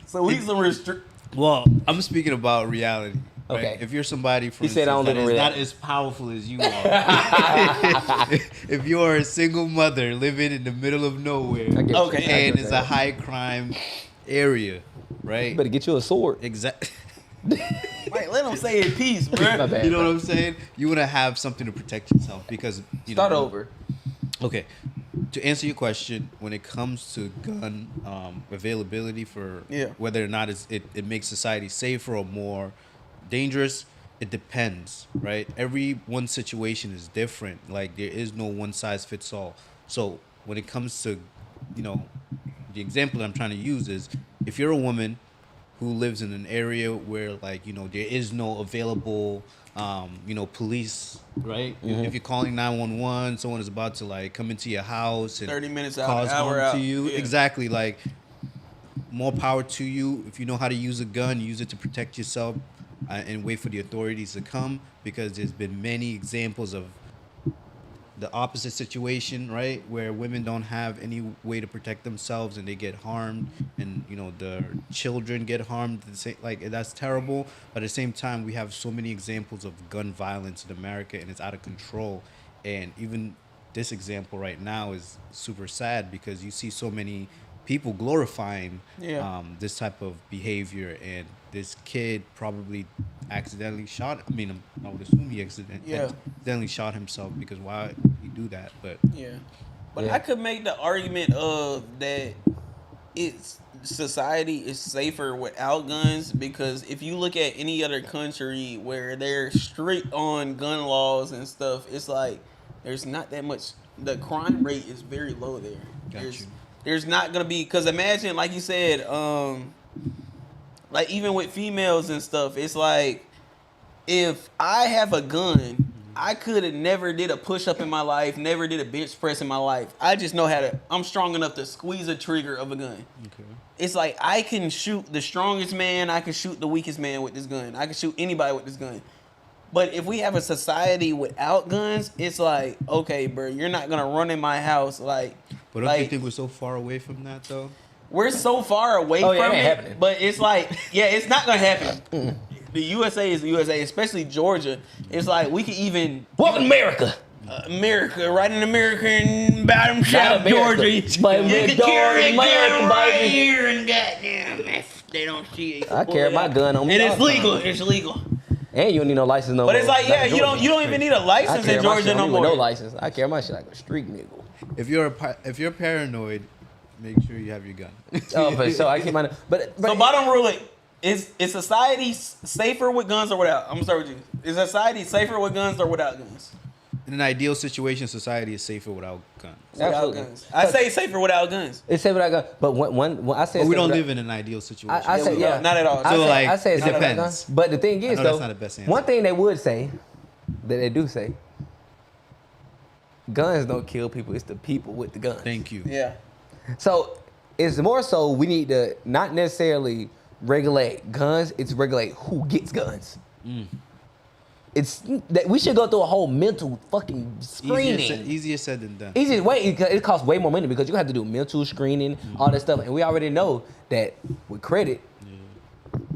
So we some restrict. Well, I'm speaking about reality. Right? Okay. If you're somebody, for He said I don't live in not as powerful as you are. If you're a single mother living in the middle of nowhere, and it's a high crime area, right? You better get you a sword. Exactly. Wait, let them say it in peace, bro. My bad, You know bro. what I'm saying? You want to have something to protect yourself because you Start know, over. Okay. To answer your question, when it comes to gun availability for whether or not it makes society safer or more dangerous, it depends, right? Every one situation is different. Like there is no one size fits all. So when it comes to, the example that I'm trying to use is if you're a woman who lives in an area where there is no available police, right? Mm-hmm. If you're calling 911, someone is about to come into your house and 30 minutes out, cause hour harm out. to you. Yeah. Exactly. More power to you. If you know how to use a gun, use it to protect yourself and wait for the authorities to come, because there's been many examples of the opposite situation, right? Where women don't have any way to protect themselves and they get harmed, and the children get harmed. That's terrible. But at the same time, we have so many examples of gun violence in America, and it's out of control. And even this example right now is super sad because you see so many people glorifying this type of behavior, and this kid probably accidentally shot. I mean, I would assume he accidentally shot himself, because why would he do that? But I could make the argument of that society is safer without guns, because if you look at any other country where they're strict on gun laws and stuff, it's like there's not that much. The crime rate is very low there. There's not gonna be, because imagine, like you said, even with females and stuff, it's like if I have a gun, I could have never did a push up in my life, never did a bench press in my life. I just know I'm strong enough to squeeze a trigger of a gun. Okay. It's like I can shoot the strongest man, I can shoot the weakest man with this gun. I can shoot anybody with this gun. But if we have a society without guns, it's like, okay, bro, you're not gonna run in my house But don't you think we're so far away from that, though? We're so far away from it, but it's like, it's not gonna happen. The USA is the USA, especially Georgia. It's like we could even welcome to America. America, right in America, and bottom South Georgia. You can carry a gun right here, and goddamn, they don't see it. I carry my gun on me, and it's legal. It's legal. And you don't need no license no more. But it's like, you don't even need a license in Georgia no more. No license. I carry my shit like a street nigga. If you're paranoid, make sure you have your gun. So I keep my. But so bottom rule, is society safer with guns or without? I'm gonna start with you. Is society safer with guns or without guns? In an ideal situation, society is safer without guns. Without guns. I say safer without guns. It's safer without guns. But when I say, but we don't live in an ideal situation. I say not at all. I say it depends. But the thing is, though, that's not the best answer. One thing they would say that they do say. Guns don't kill people. It's the people with the guns. Thank you. Yeah. So it's more so we need to not necessarily regulate guns. It's regulate who gets guns. It's that we should go through a whole mental fucking screening. Easier said than done. It costs way more money because you have to do mental screening, all that stuff, and we already know that with credit,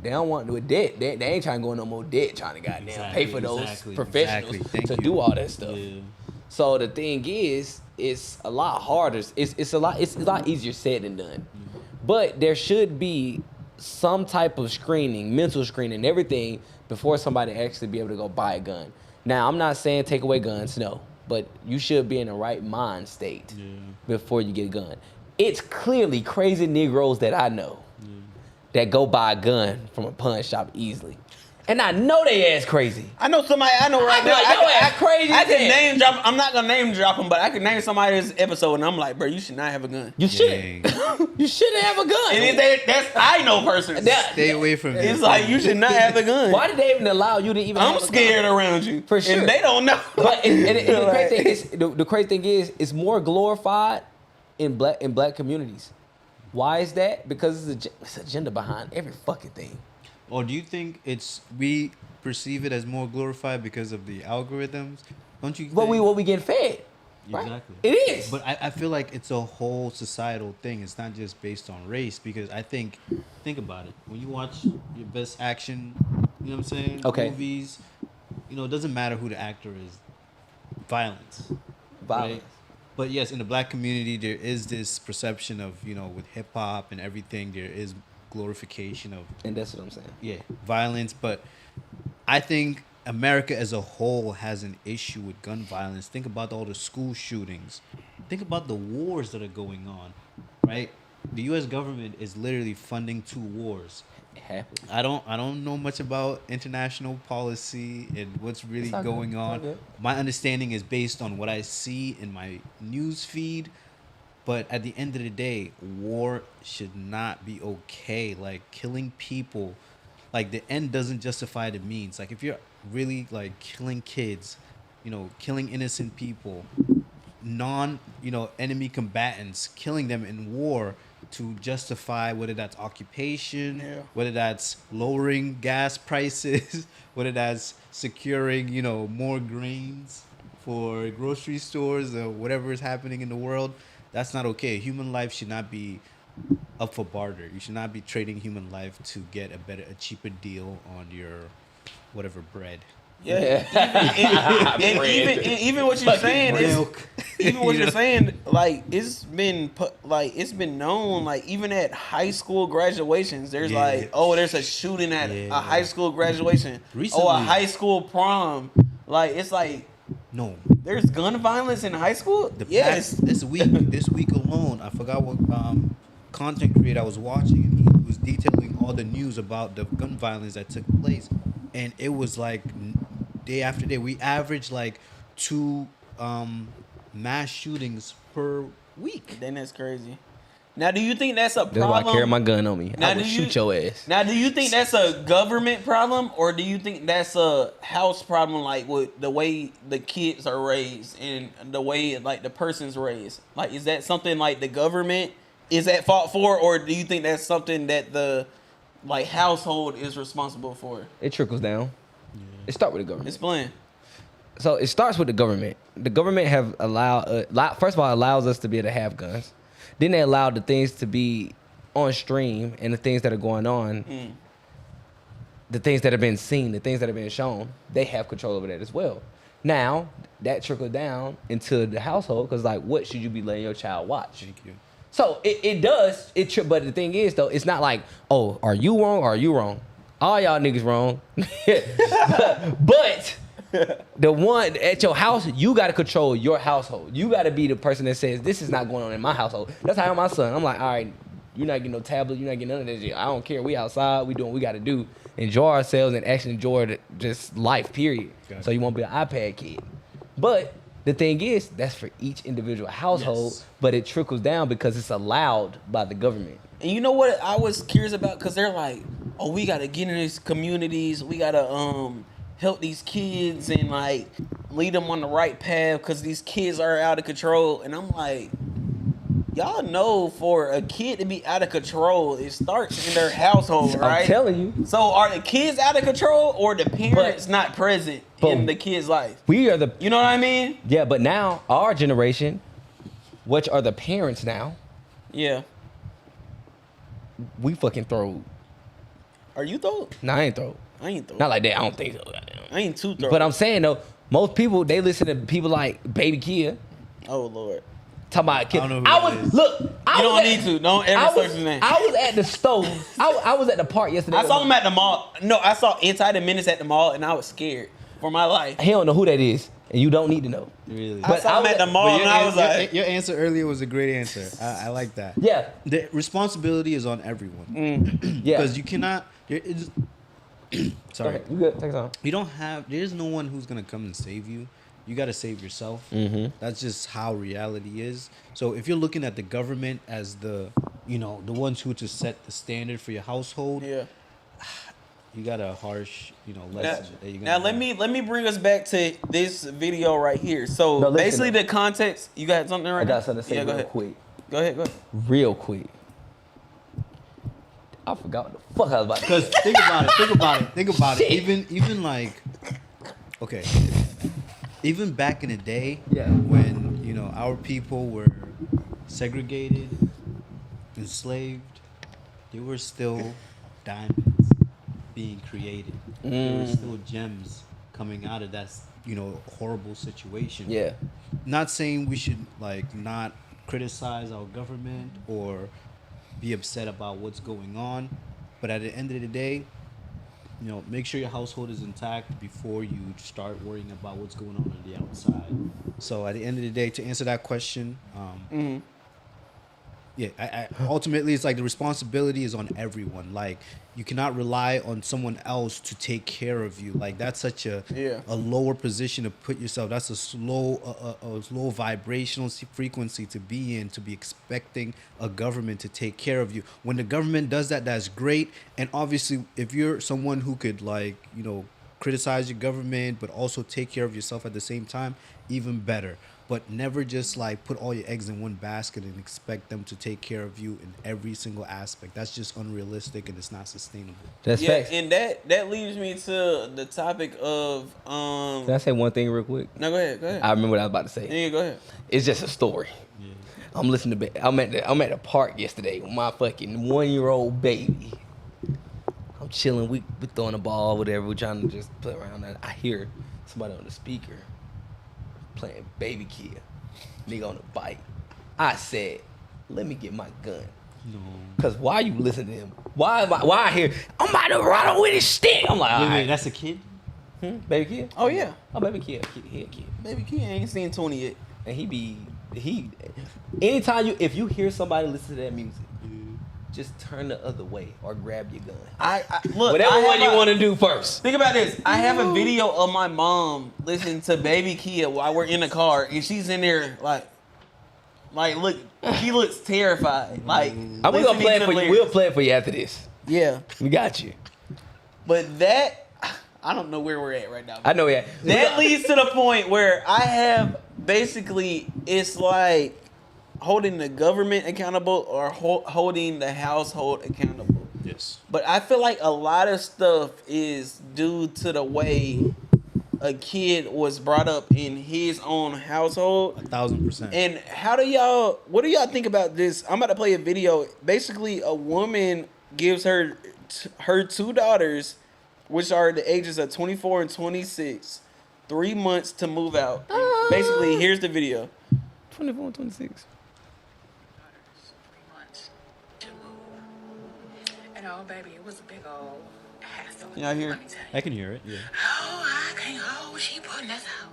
they don't want to do a debt. They ain't trying to go in no more debt, trying to goddamn pay for those professionals to do all that stuff. Yeah. So the thing is, it's a lot harder. It's a lot easier said than done. But there should be some type of screening, mental screening, everything before somebody actually be able to go buy a gun. Now, I'm not saying take away guns, no, but you should be in the right mind state before you get a gun. It's clearly crazy Negroes that I know that go buy a gun from a pawn shop easily. And I know they ass crazy. I know somebody. I know right now. Crazy. I can name drop. I'm not gonna name drop them, but I can name somebody this episode, and I'm like, bro, you should not have a gun. You shouldn't. You shouldn't have a gun. And that's I know personally. Stay away from It's like you should not have a gun. Why did they even allow you to even? I'm scared around you for sure. and they don't know. But the crazy thing is, it's more glorified in black communities. Why is that? Because it's agenda behind every fucking thing. Or do you think we perceive it as more glorified because of the algorithms? Don't you think? What we get fed. Right? Exactly. It is. But I feel like it's a whole societal thing. It's not just based on race, because I think about it. When you watch your best action, you know what I'm saying? Okay. Movies, it doesn't matter who the actor is. Violence. Right? But yes, in the black community, there is this perception of, with hip hop and everything, there is glorification of, and that's what I'm saying. Yeah, violence. But I think America as a whole has an issue with gun violence. Think about all the school shootings. Think about the wars that are going on, right? The U.S. government is literally funding 2 wars. It happens. I don't know much about international policy and what's really going on. My understanding is based on what I see in my news feed. But at the end of the day, war should not be okay. Like, killing people, like, the end doesn't justify the means. Like, if you're really, like, killing kids, killing innocent people, enemy combatants, killing them in war to justify whether that's occupation, whether that's lowering gas prices, whether that's securing, more grains for grocery stores or whatever is happening in the world. That's not okay. Human life should not be up for barter. You should not be trading human life to get a cheaper deal on your whatever bread. Yeah. Even what you're saying is, even what you're saying, like it's been known, like even at high school graduations, there's there's a shooting at a high school graduation. Recently. A high school prom. Like it's like. No. There's gun violence in high school? This week alone, I forgot what content creator I was watching, and he was detailing all the news about the gun violence that took place. And it was like day after day. We averaged like 2 mass shootings per week. Then that's crazy. Now, do you think that's a problem? That's why I carry my gun on me. Now, I would shoot your ass. Now, do you think that's a government problem, or do you think that's a house problem, like with the way the kids are raised and the way like the person's raised? Like, is that something like the government is at fault for, or do you think that's something that the like household is responsible for? It trickles down. It starts with the government. Explain. So it starts with the government. The government have allowed, first of all, allows us to be able to have guns. Then they allowed the things to be on stream and the things that are going on, the things that have been seen, the things that have been shown, they have control over that as well. Now, that trickled down into the household because, like, what should you be letting your child watch? Thank you. So it does, but the thing is, though, it's not like, oh, are you wrong or are you wrong? All y'all niggas wrong. But the one at your house, you got to control your household. You got to be the person that says, this is not going on in my household. That's how I am my son. I'm like, all right, you're not getting no tablet. You're not getting none of this shit. I don't care. We outside. We doing what we got to do. Enjoy ourselves and actually enjoy just life, period. Gotcha. So you won't be an iPad kid. But the thing is, that's for each individual household, but it trickles down because it's allowed by the government. And you know what I was curious about? Because they're like, oh, we got to get in these communities. We got to help these kids and like lead them on the right path because these kids are out of control. And I'm like, y'all know for a kid to be out of control, it starts in their household, right? I'm telling you. So are the kids out of control or the parents not present in the kid's life? We are the. You know what I mean? Yeah, but now our generation, which are the parents now, Yeah. we fucking throw. Are you though? Nah, I ain't throw. I ain't though. Not like that. I don't think so. I ain't too throw. But I'm saying though, most people they listen to people like Baby Kia. Oh Lord. Talking about kids. I don't know who I that was is. look. You don't need to. Don't ever search his name. I was at the store. I was at the park yesterday. I saw him at the mall. No, I saw Inside the Menace at the mall, and I was scared for my life. He don't know who that is, and you don't need to know. Really? I saw him at the mall, and I was like, your answer earlier was a great answer. I like that. Yeah. The responsibility is on everyone. Yeah. Because you cannot. Sorry. Okay, you good? Take some. You don't have. There's no one who's gonna come and save you. You gotta save yourself. That's just how reality is. So if you're looking at the government as the ones who to set the standard for your household, yeah. you got a harsh, lesson. that you're Now gonna let me bring us back to this video right here. So No, listen basically, though. the context. You got something right I now? got something to say Yeah, go real ahead. quick. Go ahead. Real quick. I forgot what the fuck I was about to Because think about it. Even like, okay, even back in the day, Yeah. when our people were segregated, enslaved, there were still diamonds being created. There were still gems coming out of that horrible situation. Yeah. Not saying we should not criticize our government or be upset about what's going on, but at the end of the day, make sure your household is intact before you start worrying about what's going on the outside. So at the end of the day, to answer that question, I ultimately it's like the responsibility is on everyone. Like you cannot rely on someone else to take care of you. Like that's such a lower position to put yourself. That's a slow vibrational frequency to be in, to be expecting a government to take care of you. When the government does that, that's great. And obviously, if you're someone who could criticize your government but also take care of yourself at the same time, even better. But never just put all your eggs in one basket and expect them to take care of you in every single aspect. That's just unrealistic and it's not sustainable. That's facts. And that leads me to the topic of Can I say one thing real quick? No, go ahead. I remember what I was about to say. Yeah, go ahead. It's just a story. Yeah. I'm listening to. I'm at the park yesterday with my fucking 1-year-old baby. I'm chilling. We throwing a ball, whatever. We're trying to just play around. And I hear somebody on the speaker playing Baby Kid. Nigga on the bike. I said, let me get my gun. No. Cause why you listening to him? Why I hear I'm about to ride with his stick? I'm like, all right. That's a kid? Baby Kid? Oh yeah. Oh, Baby Kid. He a kid. Baby Kid ain't seen 20 yet. And anytime if you hear somebody listen to that music, just turn the other way or grab your gun. I look, whatever one you want to do first. Think about this. I have a video of my mom listening to Baby Kia while we're in the car, and she's in there like look, she looks terrified. Like I'm gonna play it for you. We'll play it for you after this. Yeah, we got you. But that I don't know where we're at right now. I know, yeah. That leads to the point where I have basically it's like holding the government accountable or holding the household accountable. Yes. But I feel like a lot of stuff is due to the way a kid was brought up in his own household. 1,000%. And what do y'all think about this? I'm about to play a video. Basically, a woman gives her 2 daughters, which are the ages of 24 and 26, 3 months to move out. Basically, here's the video. 24 and 26. Oh, baby, it was a big old hassle. Y'all hear? I can hear it, yeah. Oh, I can't hold. She putting us out.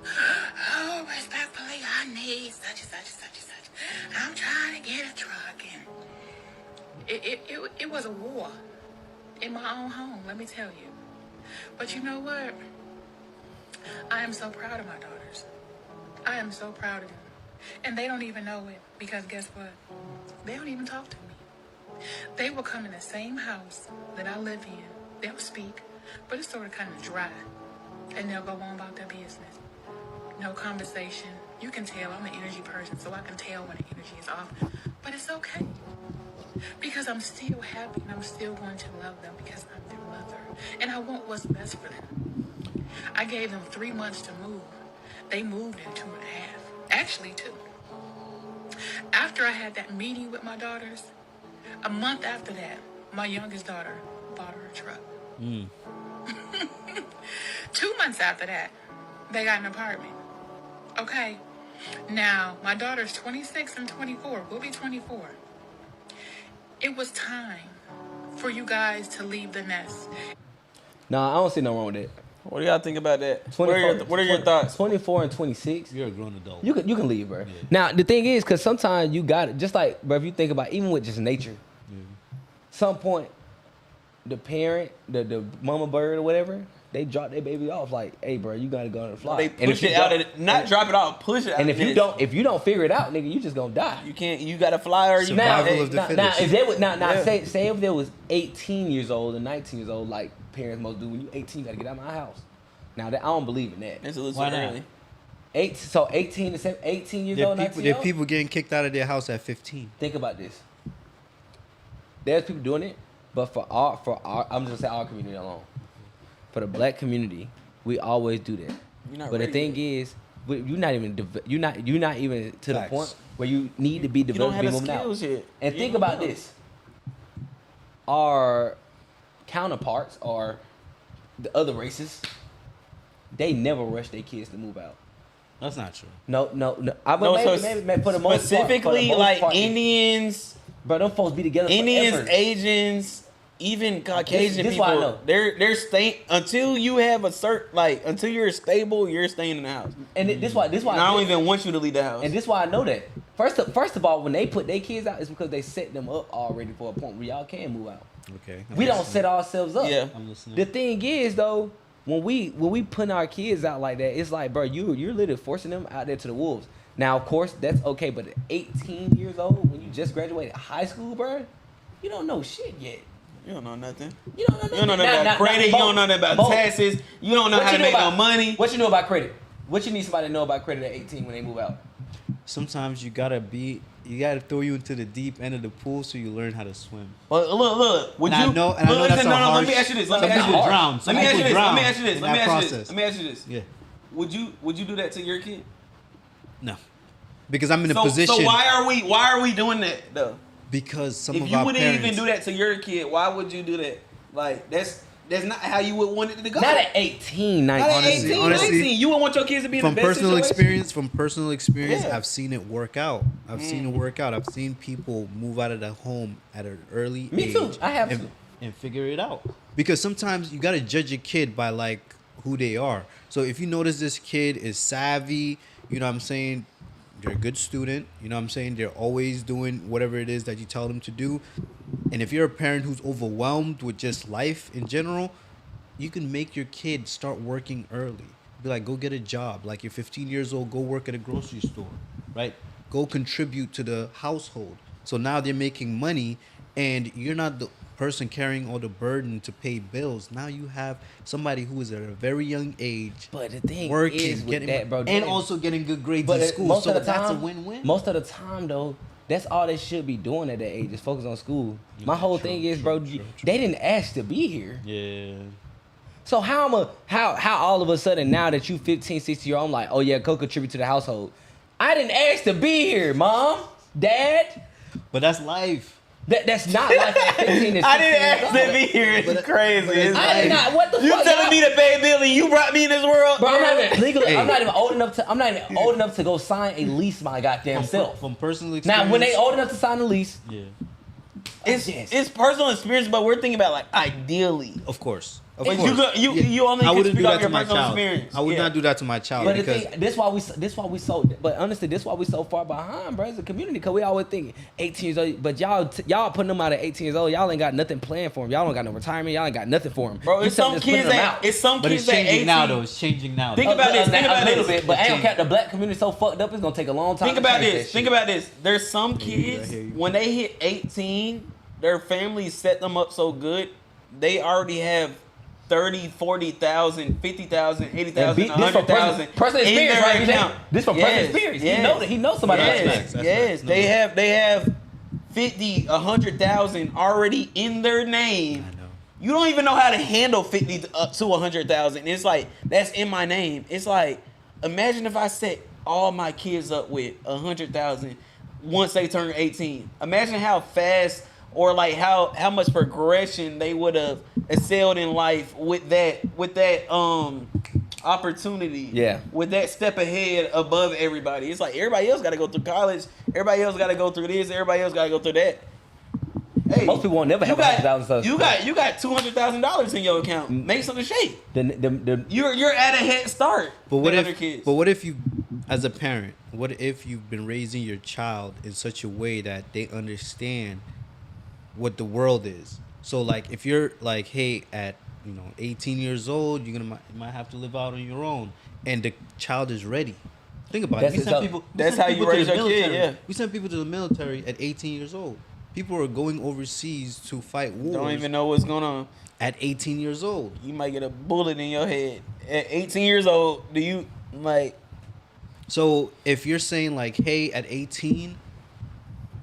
Oh, respectfully, I need such and such and such and such. I'm trying to get a truck, and it was a war in my own home, let me tell you. But you know what? I am so proud of my daughters. I am so proud of them. And they don't even know it because guess what? They don't even talk to me. They will come in the same house that I live in. They'll speak, but it's sort of kind of dry. and they'll go on about their business. No conversation. You can tell I'm an energy person, so I can tell when the energy is off. But it's okay. Because I'm still happy and I'm still going to love them because I'm their mother. And I want what's best for them. I gave them 3 months to move. They moved in 2.5. Actually, 2. After I had that meeting with my daughters, a month after that, my youngest daughter bought her a truck. 2 months after that, they got an apartment. Okay. Now, my daughter's 26 and 24. We'll be 24. It was time for you guys to leave the nest. Nah, I don't see no wrong with that. What do y'all think about that? What are your thoughts? 24 and 26. You're a grown adult. You can leave, bro. Yeah. Now the thing is, because sometimes you got it. Just like, bro, if you think about even with just nature, some point the parent, the mama bird or whatever, they drop their baby off like, hey, bro, you gotta go on the fly. They push it out. Not drop it off, push it out. And if you don't figure it out, nigga, you just gonna die. You can't. You gotta fly or you survival of the fittest. Now if they would say if there was 18 years old and 19 years old, like parents most do, when you 18, you gotta get out of my house. Now that I don't believe in that. It's a little early. 18 years old, 19 there are people getting kicked out of their house at 15. Think about this. There's people doing it, but for our, I'm just gonna say our community alone. For the black community, we always do that. But the thing is, you're not even to the point where you need to be developed. You don't have the skills yet. And think about this: our counterparts or the other races, they never rush their kids to move out. That's not true. No. Maybe for the most specifically, part, Indians, bro, them folks be together. Indians, forever. Asians. Even Caucasian people, why I know. they're staying until you have a certain until you're stable, you're staying in the house. And this why and I don't even want you to leave the house. And this why I know that. First of all, when they put their kids out, it's because they set them up already for a point where y'all can move out. Okay. We don't set ourselves up. Yeah. I'm listening. The thing is though, when we put our kids out like that, it's like, bro, you're literally forcing them out there to the wolves. Now, of course, that's okay, but at 18 years old, when you just graduated high school, bro, you don't know shit yet. You don't know nothing. You don't know nothing about credit. You don't know nothing about taxes. You don't know how to make no money. What you know about credit? What you need somebody to know about credit at 18 when they move out? Sometimes you gotta throw you into the deep end of the pool so you learn how to swim. Well, look. Would now, you? I know that's harsh. Let me ask you this. Let me ask you this. Yeah. Would you do that to your kid? No, because I'm in a position. So why are we doing that though? Because some of our parents. If you wouldn't even do that to your kid, why would you do that? Like that's not how you would want it to go. Not at 18, 19. Not at 18, honestly, 19. You would want your kids to be in the best situation. From personal experience, I've seen it work out. I've seen people move out of the home at an early age. Me too. I have to. And figure it out. Because sometimes you gotta judge a kid by like who they are. So if you notice this kid is savvy, you know what I'm saying? They're a good student, you know what I'm saying? They're always doing whatever it is that you tell them to do. And if you're a parent who's overwhelmed with just life in general, you can make your kid start working early. Be like, go get a job. Like you're 15 years old, go work at a grocery store, right? Go contribute to the household. So now they're making money and you're not the person carrying all the burden to pay bills. Now you have somebody who is at a very young age, but the thing working, is with getting that, bro, and also getting good grades in school. So that's a win-win. Most of the time, though, that's all they should be doing at that age is focus on school. My whole thing is, bro, they didn't ask to be here. Yeah. So how all of a sudden now that you 15, 16 year old, I'm like, oh yeah, go contribute to the household. I didn't ask to be here, mom, dad. But that's life. That's not like 15 and 16. I didn't ask to be here. It's crazy. I did not. What the fuck? You telling me to pay a bill and you brought me in this world? Bro, I'm not even legally. I'm not even old enough to go sign a lease my goddamn self. From personal experience. Now, when they old enough to sign a lease, it's personal experience, but we're thinking about like ideally. Of course. But you only can speak off your personal experience. I would not do that to my child. But the thing, this why we so. But honestly, this why we so far behind, bro, as a community. Cause we always think 18 years old. But y'all putting them out at 18 years old. Y'all ain't got nothing planned for them. Y'all don't got no retirement. Y'all ain't got nothing for them. Bro, it's some kids that. But it's changing now, though. It's changing now. Think about this. Think about this. Bit, but I don't care. The black community so fucked up. It's gonna take a long time. Think about this. Think about this. There's some kids when they hit 18, their families set them up so good. They already have 30, 40,000, 50,000, 80,000, This from 100,000 personal in experience, their right? account. This from personal experience. He knows somebody like Yes, that. yes. They have 50, 100,000 already in their name. I know. You don't even know how to handle 50 up to 100,000. It's like, that's in my name. It's like, imagine if I set all my kids up with 100,000 once they turn 18. Imagine how fast or like how much progression they would have excelled in life with that opportunity. Yeah. With that step ahead above everybody. It's like everybody else got to go through college. Everybody else got to go through this. Everybody else got to go through that. Hey, Most people won't never have $100,000. You got $200,000 in your account. Make something shake. You're at a head start. But what other if? kids. But what if you, as a parent, what if you've been raising your child in such a way that they understand what the world is? So like, if you're like, hey, at 18 years old, you might have to live out on your own, and the child is ready. Think about it. That's how you raise your kid. Yeah. We send people to the military at 18 years old. People are going overseas to fight wars. Don't even know what's going on. At 18 years old. You might get a bullet in your head. At 18 years old, do you, like... So, if you're saying, like, hey, at 18,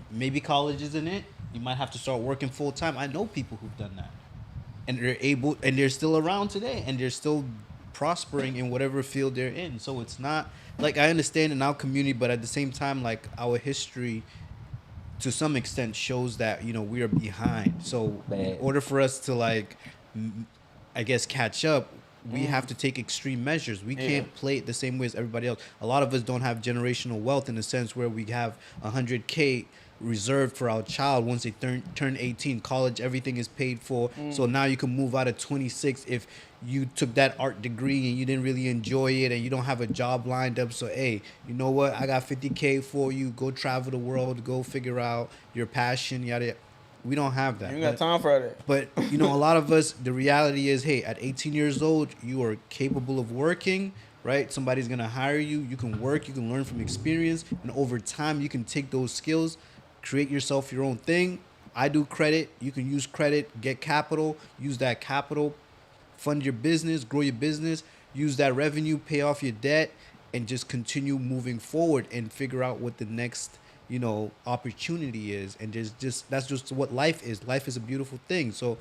maybe college isn't it, you might have to start working full-time. I know people who've done that. And they're still around today, and they're still prospering in whatever field they're in. So, it's not... Like, I understand in our community, but at the same time, like, our history... to some extent shows that we are behind. So in order for us to I guess catch up, we have to take extreme measures. We can't play it the same way as everybody else. A lot of us don't have generational wealth in the sense where we have $100K reserved for our child once they turn 18. College, everything is paid for. So now you can move out at 26 if you took that art degree and you didn't really enjoy it and you don't have a job lined up. So, hey, you know what? I got $50K for you. Go travel the world. Go figure out your passion. Yada. We don't have that. You ain't got time for that. But, a lot of us, the reality is, hey, at 18 years old, you are capable of working, right? Somebody's going to hire you. You can work. You can learn from experience. And over time, you can take those skills, create yourself your own thing. I do credit. You can use credit, get capital, use that capital, fund your business, grow your business, use that revenue, pay off your debt, and just continue moving forward and figure out what the next, opportunity is. And that's just what life is. Life is a beautiful thing. So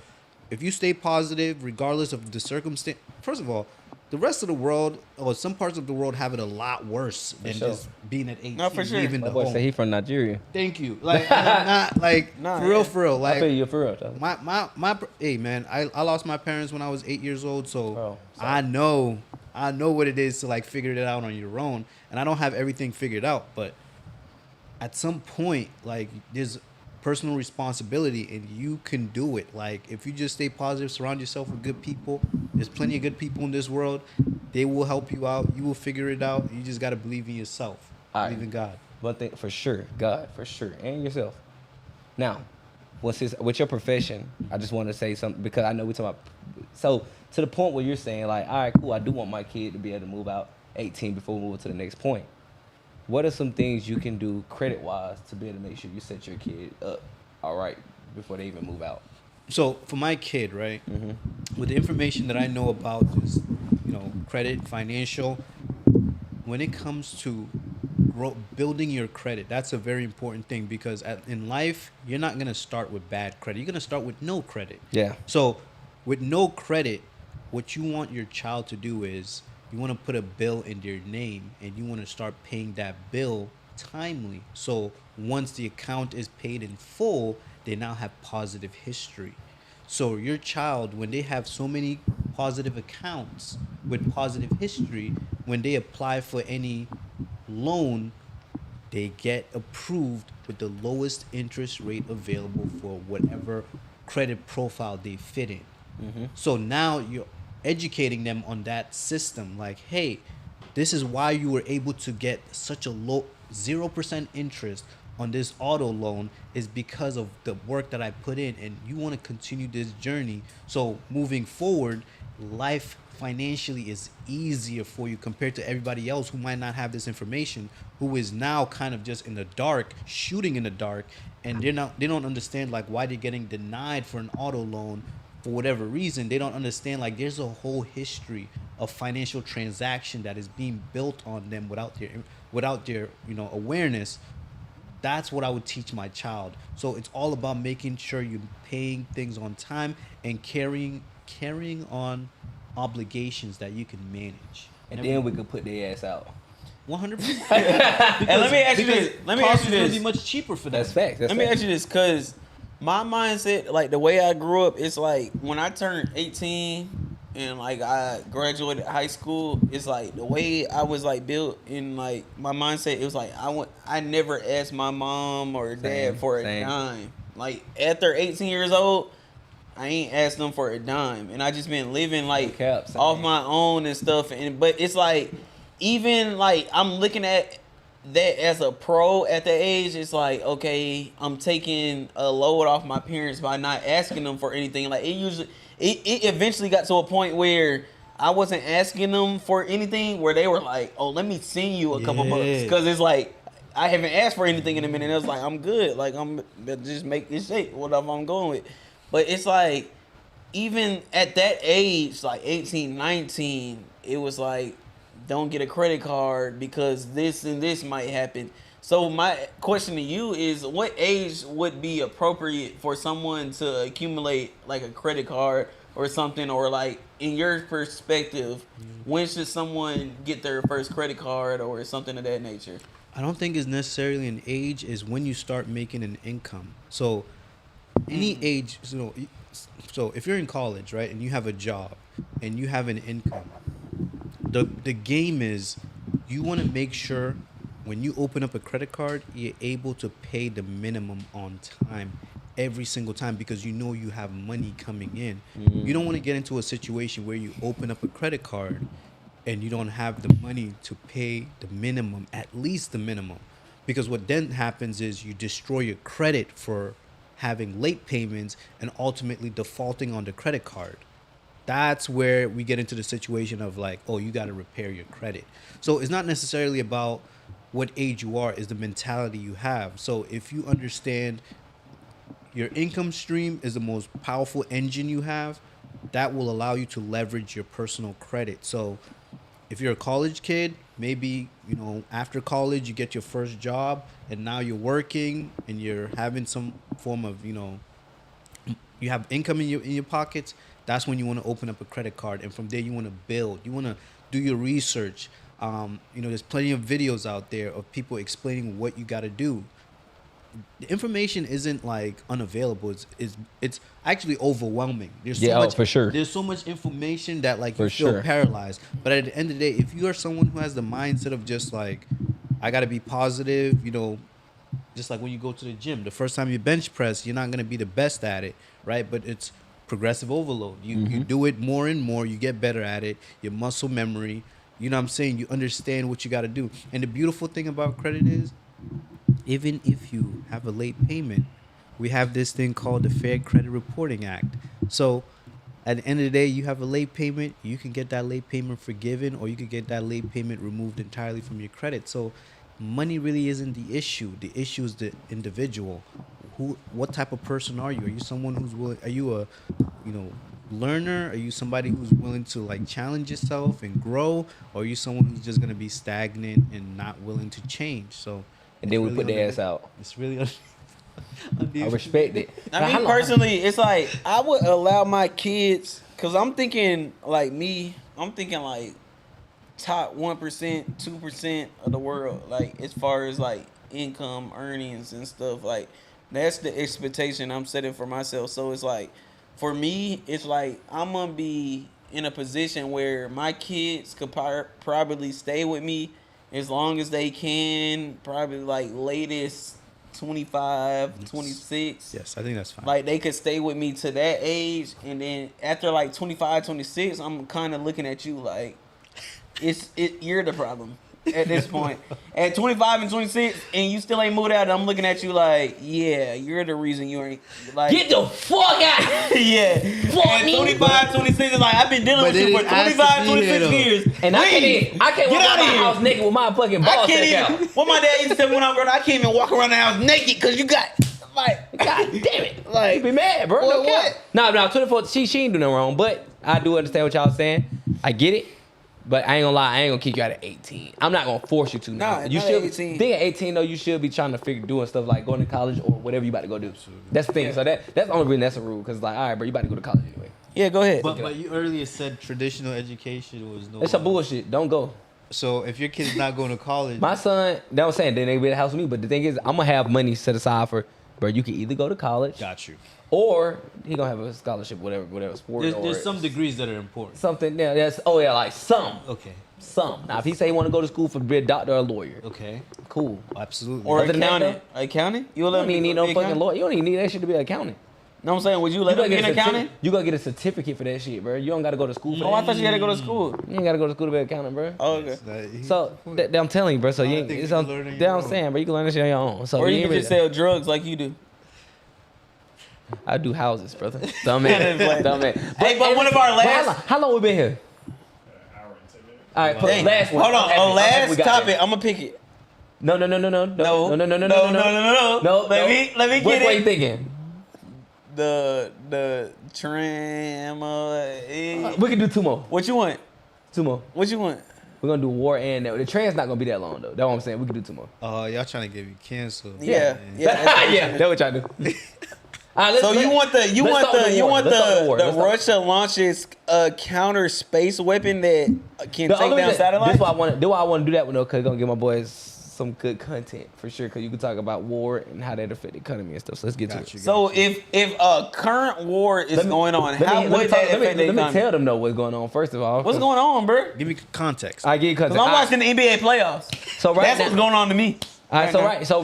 if you stay positive, regardless of the circumstance, first of all, the rest of the world, or some parts of the world, have it a lot worse than just being at 18. No, for sure. Leaving My the boy home. say he from Nigeria. Thank you. Like, not like for real. Like, I feel you for real. Though. my hey man, I lost my parents when I was 8 years old, so Oh, I know what it is to like figure it out on your own, and I don't have everything figured out, but at some point, like, there's personal responsibility and you can do it. Like, if you just stay positive, surround yourself with good people, there's plenty of good people in this world. They will help you out. You will figure it out. You just got to believe in yourself. Believe in God. One thing for sure, God, for sure, and yourself. Now, with your profession, I just want to say something because I know we're talking about. So to the point where you're saying like, all right, cool, I do want my kid to be able to move out 18 before we move to the next point. What are some things you can do credit-wise to be able to make sure you set your kid up all right before they even move out? So for my kid, right, with the information that I know about just, credit, financial, when it comes to building your credit, that's a very important thing because in life, you're not going to start with bad credit. You're going to start with no credit. Yeah. So with no credit, what you want your child to do is you want to put a bill in their name and you want to start paying that bill timely. So once the account is paid in full, they now have positive history. So your child, when they have so many positive accounts with positive history, when they apply for any loan, they get approved with the lowest interest rate available for whatever credit profile they fit in. So now you're educating them on that system, like, hey, this is why you were able to get such a low 0% interest on this auto loan is because of the work that I put in, and you want to continue this journey. So moving forward, life financially is easier for you compared to everybody else who might not have this information, who is now kind of just in the dark, shooting in the dark, and they don't understand like why they're getting denied for an auto loan for whatever reason, they don't understand like there's a whole history of financial transaction that is being built on them without their awareness. That's what I would teach my child. So it's all about making sure you're paying things on time and carrying on obligations that you can manage. And then we could put their ass out. 100%. And let me ask you this. Let me ask you It's this. gonna be much cheaper for them. That's facts. Let me ask you this, cause my mindset, like the way I grew up, it's like when I turned 18 and like I graduated high school, it's like the way I was like built in like my mindset. It was like I never asked my mom or dad for a dime. Like after 18 years old, I ain't asked them for a dime, and I just been living like off my own and stuff. But it's like even like I'm looking at that as a pro at that age. It's like, okay, I'm taking a load off my parents by not asking them for anything. Like it eventually got to a point where I wasn't asking them for anything, where they were like, oh, let me send you a couple bucks, because it's like I haven't asked for anything in a minute. It was like, I'm good, like I'm just make this shit whatever I'm going with. But it's like even at that age, like 18, 19, it was like, don't get a credit card because this and this might happen. So my question to you is, what age would be appropriate for someone to accumulate like a credit card or something? Or like in your perspective, when should someone get their first credit card or something of that nature? I don't think it's necessarily an age. Is when you start making an income. So any age, so if you're in college, right, and you have a job and you have an income, the game is you want to make sure when you open up a credit card, you're able to pay the minimum on time every single time, because you know you have money coming in. You don't want to get into a situation where you open up a credit card and you don't have the money to pay the minimum, at least the minimum. Because what then happens is you destroy your credit for having late payments and ultimately defaulting on the credit card. That's where we get into the situation of like, oh, you got to repair your credit. So it's not necessarily about what age you are, is the mentality you have. So if you understand your income stream is the most powerful engine you have, that will allow you to leverage your personal credit. So if you're a college kid, maybe, after college, you get your first job and now you're working and you're having some form of, you have income in your pockets. That's when you want to open up a credit card. And from there, you want to build. You want to do your research. There's plenty of videos out there of people explaining what you got to do. The information isn't like unavailable. It's actually overwhelming. There's so much, for sure. There's so much information that like you feel paralyzed. But at the end of the day, if you are someone who has the mindset of just like, I got to be positive, just like when you go to the gym, the first time you bench press, you're not going to be the best at it, right? But it's progressive overload. You do it more and more, you get better at it, your muscle memory, you know what I'm saying? You understand what you got to do. And the beautiful thing about credit is, even if you have a late payment, we have this thing called the Fair Credit Reporting Act. So at the end of the day, you have a late payment, you can get that late payment forgiven, or you can get that late payment removed entirely from your credit. So money really isn't the issue. The issue is the individual. What type of person are you? Are you someone who's willing? Are you a, learner? Are you somebody who's willing to like challenge yourself and grow? Or are you someone who's just gonna be stagnant and not willing to change? So, and then we put their ass out. It's really. I respect it. I mean, personally, it's like I would allow my kids, because I'm thinking like top 1%, 2% of the world, like as far as like income, earnings and stuff. Like that's the expectation I'm setting for myself. So it's like, for me, it's like I'm gonna be in a position where my kids could probably stay with me as long as they can, probably like latest 25, 26. Yes, I think that's fine. Like they could stay with me to that age, and then after like 25, 26, I'm kind of looking at you like you're the problem at this point. At 25 and 26, and you still ain't moved out, I'm looking at you like, yeah, you're the reason you ain't like. Get the fuck out! Yeah. At 25, 26 is like, I've been dealing with you for 25, 26 years. And I can't walk out my house naked with my fucking balls taken out. What my dad used to tell me when I was growing up, I can't even walk around the house naked because you got Like, God damn it. Like, You be mad, bro. Well, No cap. what? Nah, 24, she ain't do nothing wrong, but I do understand what y'all saying. I get it. But I ain't gonna lie, I ain't gonna kick you out at 18. I'm not gonna force you to now. Nah, You not should 18. think at 18 though, you should be trying to figure doing stuff like going to college or whatever you about to go do. That's the thing. Yeah. So that's the only reason that's a rule. Cause like, all right, bro, you about to go to college anyway. Yeah, go ahead. But you earlier said traditional education was no. That's some bullshit. Don't go. So if your kid's not going to college, My son, that was saying, then they be at the house with me. But the thing is, I'm gonna have money set aside for, bro, you can either go to college. got you. Or he gonna have a scholarship, whatever sport. There's some degrees that are important. something. Yeah, like some. Okay. Some. Now, if he say he want to go to school for to be a doctor or a lawyer, Okay. cool. Absolutely. Or Other than that, accountant. Accountant? You will You let don't me even need go no be fucking accountant? lawyer. You don't even need that shit to be an accountant. Know what I'm saying? Would you let You him be an gotta get a accountant? you gotta get a certificate for that shit, bro. You don't gotta go to school for Oh, that. I thought you had to go to school. You ain't gotta go to school to be an accountant, bro. Oh, okay. So I'm telling you, bro. So you I ain't. think It's you on. can learn it on That's your what I'm own. saying, bro. You can learn this shit on your own. So Or you you ain't can just really- sell drugs like you do. I do houses, brother. Dumb man. Dumb man. Hey, but one of our last. How long we been here? All right, put Hey, last one. hold on. After- On after last we got topic, that. I'm gonna pick it. No. No. No. No. Let me What get are you it. thinking? The tram. We can do two more. What you want? Two more. What you want? We're gonna do war and the train's not gonna be that long though. That's what I'm saying. We can do two more. Oh, y'all trying to get me canceled. Yeah. Yeah, that's what y'all do. All right, So you want the Let's start. Russia launches a counter space weapon that can take down satellites? This why I want to do that one though, cause it's gonna give my boys some good content for sure. Cause you can talk about war and how that affect the economy and stuff. So let's get to it. So if a current war is going on, how would that affect the Let me economy? tell them know what's going on first of all. What's going on, bro? Give me context. I get Because I'm watching the NBA playoffs. So right That's now, what's going on to me. all right, so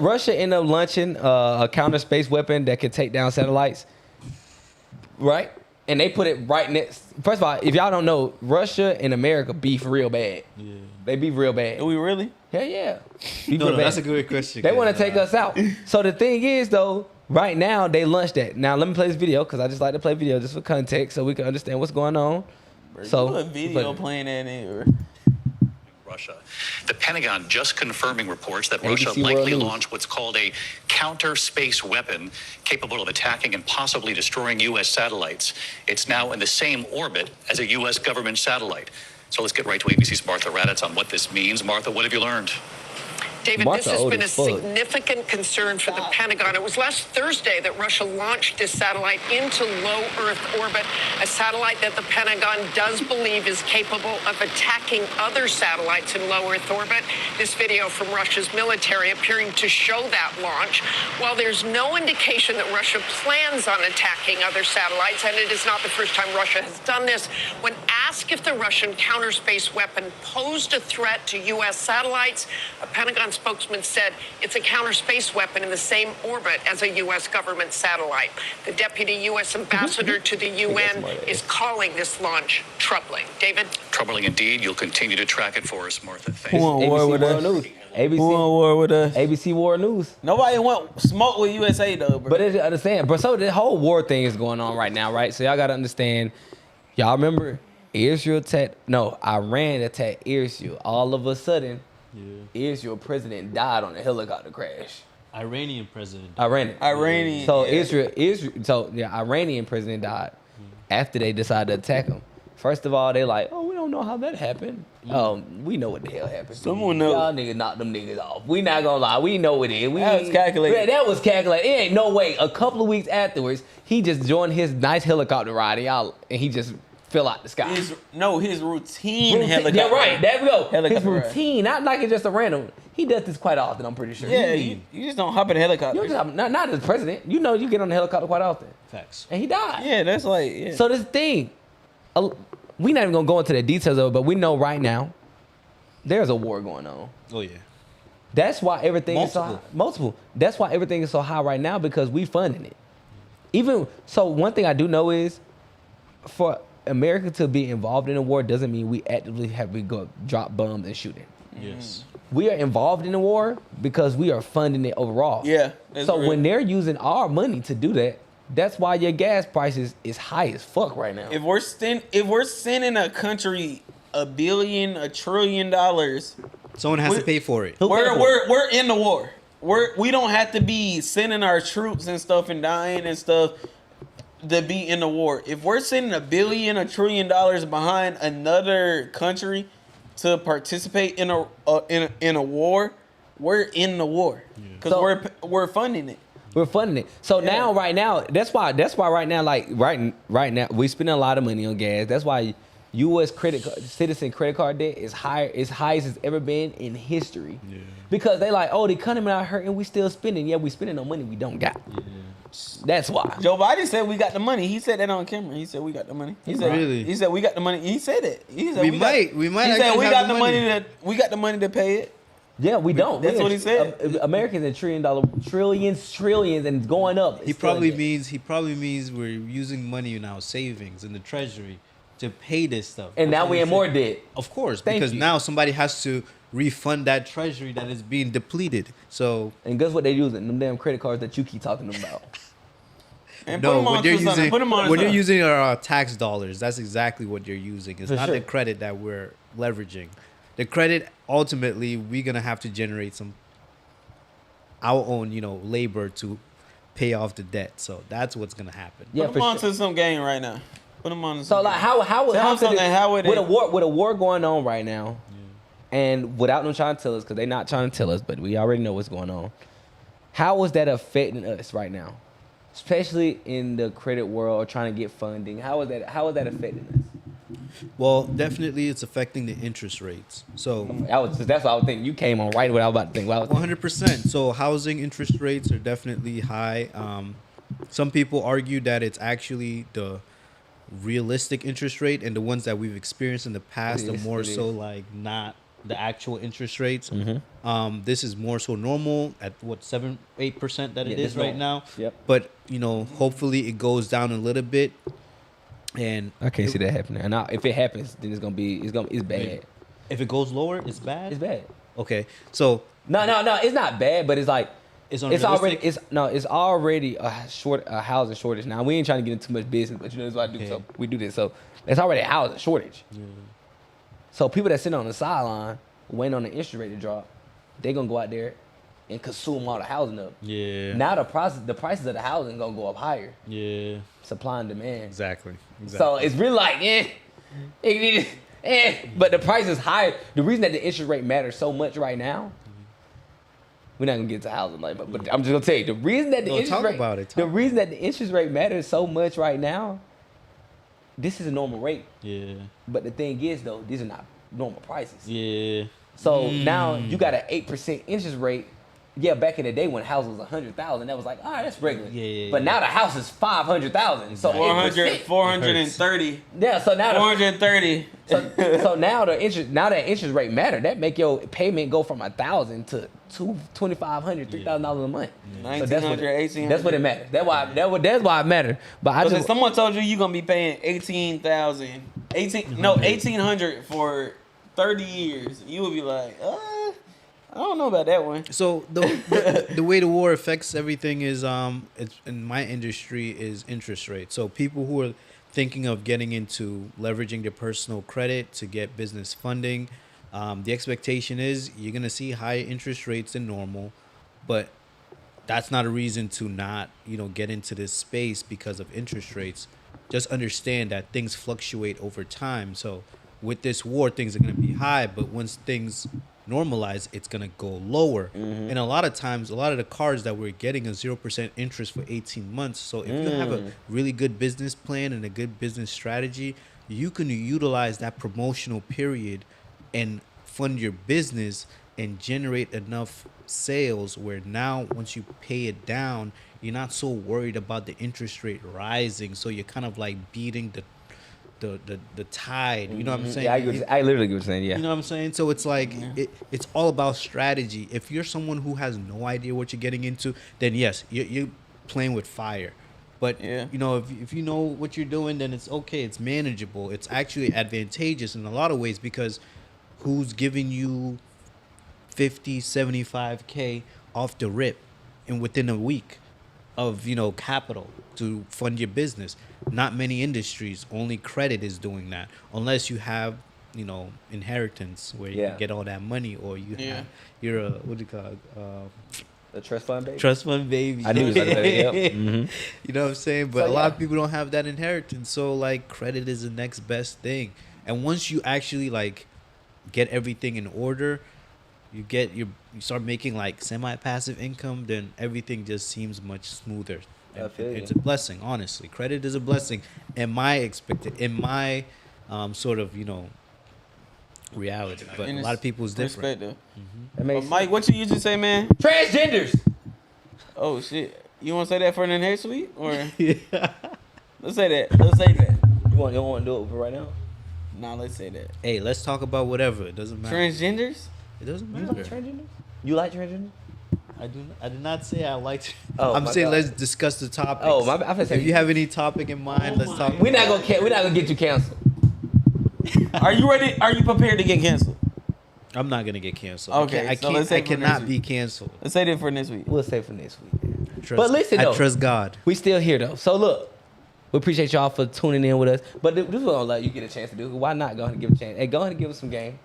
Russia ended up launching a counter space weapon that can take down satellites, right? And they put it right next. First of all, if y'all don't know, Russia and America beef real bad. Yeah, they beef real bad. Do we really? Hell yeah. Beef No, real bad. that's a good question. They want to take us out. So the thing is, though, right now they launched that. Now let me play this video because I just like to play video just for context so we can understand what's going on. So a video playing that in. Russia. The Pentagon just confirming reports that ABC Russia World likely News. launched what's called a counter-space weapon capable of attacking and possibly destroying U.S. satellites. It's now in the same orbit as a U.S. government satellite. So let's get right to ABC's Martha Raddatz on what this means. Martha, what have you learned? David, Martha this has old been a as fuck. significant concern for the Pentagon. It was last Thursday that Russia launched this satellite into low Earth orbit, a satellite that the Pentagon does believe is capable of attacking other satellites in low Earth orbit. This video from Russia's military appearing to show that launch. While there's no indication that Russia plans on attacking other satellites, and it is not the first time Russia has done this, when asked if the Russian counter space weapon posed a threat to U.S. satellites, a Pentagon spokesman said it's a counter space weapon in the same orbit as a U.S. government satellite. The deputy U.S. ambassador to the UN is calling this launch troubling. David? Troubling indeed. You'll continue to track it for us, Martha. Who Thanks. on war with us? News. ABC, Who on war with us? ABC War News. Nobody want smoke with USA though, bro. But it's understand, bro. So the whole war thing is going on right now, right? So y'all gotta understand. Y'all remember Iran attacked Israel. All of a sudden, Israel president died on a helicopter crash. Iranian president. Iranian. So yeah. Iranian president died after they decided to attack him. First of all, they like, oh, we don't know how that happened. We know what the hell happened. Someone knows. Y'all niggas knocked them niggas off. We not gonna lie. We know it is. That was calculated. Yeah, that was calculated. It ain't no way. A couple of weeks afterwards, he just joined his nice helicopter ride, and he just fell out the sky. His routine helicopter. Yeah, right. There we go. Helicopter His ride. routine, not like it's just a random. He does this quite often. I'm pretty sure. Yeah, you just don't hop in a helicopter. You just, not as president. You know, you get on the helicopter quite often. Facts. And he died. Yeah, that's like. Yeah. So this thing, we not even gonna go into the details of it, but we know right now there's a war going on. Oh yeah. That's why everything is so high. Multiple. That's why everything is so high right now because we funding it. Even so, one thing I do know is, for America to be involved in a war doesn't mean we actively have to go drop bombs and shoot it. Yes. We are involved in the war because we are funding it overall. Yeah. So when they're using our money to do that, that's why your gas prices is high as fuck right now. if we're sending a country $1 trillion, Someone has to pay for it. Who pay for it? we're in the war. we don't have to be sending our troops and stuff and dying and stuff to be in the war. If we're sending $1 billion, $1 trillion behind another country to participate in a war, we're in the war because we're funding it. We're funding it. So now, right now, that's why right now, like right now, we spending a lot of money on gas. That's why U.S. citizen credit card debt is high as it's ever been in history. Yeah. Because they like, oh, the economy not hurting, we still spending. Yeah, we spending on money we don't got. Yeah. That's why. Joe Biden said we got the money. He said that on camera. He said we got the money. He said we got the money. He said it. He said we might. He said we got the money. We got the money to pay it. Yeah, we don't. That's what he said. Americans in trillions, and going up. He probably means we're using money in our savings in the treasury to pay this stuff. And now we're in more debt. Of course, because now somebody has to refund that treasury that is being depleted. So, and guess what they're using? Them damn credit cards that you keep talking about. And no, what you're using are tax dollars. That's exactly what you're using. It's not the credit that we're leveraging. The credit, ultimately, we're gonna have to generate our own, labor to pay off the debt. So that's what's gonna happen. Yeah, put them on to some game right now. Put them on. So like, how with a war going on right now, and without them trying to tell us, because they're not trying to tell us, but we already know what's going on. How is that affecting us right now, especially in the credit world, trying to get funding? How is that affecting us? Well, definitely, it's affecting the interest rates. So that's what I was thinking. You came on right what I was about to think. 100%. So housing interest rates are definitely high. Some people argue that it's actually the realistic interest rate, and the ones that we've experienced in the past are more so like not the actual interest rates. Mm-hmm. This is more so normal at 7-8% that it is right now. Yep. But hopefully it goes down a little bit. And I can't see that happening. And if it happens, then it's bad. If it goes lower, it's bad. It's bad. Okay, so no, it's not bad, but it's like it's already a housing shortage. Now we ain't trying to get into too much business, but that's what I do. Okay. So we do this. So it's already a housing shortage. Yeah. So people that sit on the sideline waiting on the interest rate to drop, they gonna go out there and consume all the housing up. Yeah. Now the prices of the housing gonna go up higher. Yeah. Supply and demand. Exactly. So it's really like, but the price is higher. The reason that the interest rate matters so much right now, we're not gonna get to housing later, but I'm just gonna tell you the reason that the reason that the interest rate matters so much right now. This is a normal rate. Yeah. But the thing is, though, these are not normal prices. Yeah. So now you got an 8% interest rate. Yeah, back in the day when a house was 100,000, that was like, all right, that's regular. Yeah. But now the house is 500,000. So 430. Yeah. So now 430. So now that interest rate matter. That make your payment go from 1,000 to $2,500, $3,000 a month. $1,900, $1,800. That's what it matters. That's why it matters. But if someone told you gonna be paying $1,800 for 30 years, you would be like, I don't know about that one. So the way the war affects everything is it's in my industry is interest rates. So people who are thinking of getting into leveraging their personal credit to get business funding, the expectation is you're gonna see higher interest rates than normal, but that's not a reason to not get into this space because of interest rates. Just understand that things fluctuate over time. So with this war, things are gonna be high, but once things normalize, it's gonna go lower. Mm-hmm. And a lot of times, a lot of the cards that we're getting is 0% interest for 18 months. So if you have a really good business plan and a good business strategy, you can utilize that promotional period and fund your business and generate enough sales where now once you pay it down, you're not so worried about the interest rate rising. So you're kind of like beating the tide, you know what I'm saying? Yeah, I literally get what you're saying, yeah. You know what I'm saying? So it's like, it's all about strategy. If you're someone who has no idea what you're getting into, then yes, you're playing with fire. But, if you know what you're doing, then it's okay. It's manageable. It's actually advantageous in a lot of ways because who's giving you 50, 75K off the rip and within a week of, capital to fund your business? Not many industries. Only credit is doing that. Unless you have, inheritance where you get all that money, or you're a, what do you call it? The trust fund baby. Trust fund baby. I knew you was gonna say that. Yep. Mm-hmm. You know what I'm saying? But So, a lot yeah. of people don't have that inheritance. So like credit is the next best thing. And once you actually like get everything in order, you start making like semi-passive income, then everything just seems much smoother. I feel you. It's a blessing, honestly. Credit is a blessing in my sort of, reality. But a lot of people is different. Perspective. That makes Mike, what you usually say, man? transgenders. Oh shit. You want to say that for the next week, or Yeah. let's say that? Let's say that. You want to do it for right now? Nah, let's say that. Hey, let's talk about whatever. It doesn't matter. Transgenders. It doesn't You matter. like transgenders? You like transgenders? I did not say I liked. Oh, I'm my saying God. let's discuss the topic. Oh, my bad. I was gonna say- If you have any topic in mind, let's talk. We're not gonna get you canceled. Are you ready? Are you prepared to get canceled? I'm not gonna get canceled. Okay, I so let's say I for cannot next be week. canceled. Let's say that for next week. We'll say for next week. Trust- But listen, though. I trust God. We still here though. So look, we appreciate y'all for tuning in with us. But this is gonna let you get a chance to do. Why not go ahead and give a chance? Hey, go ahead and give us some game.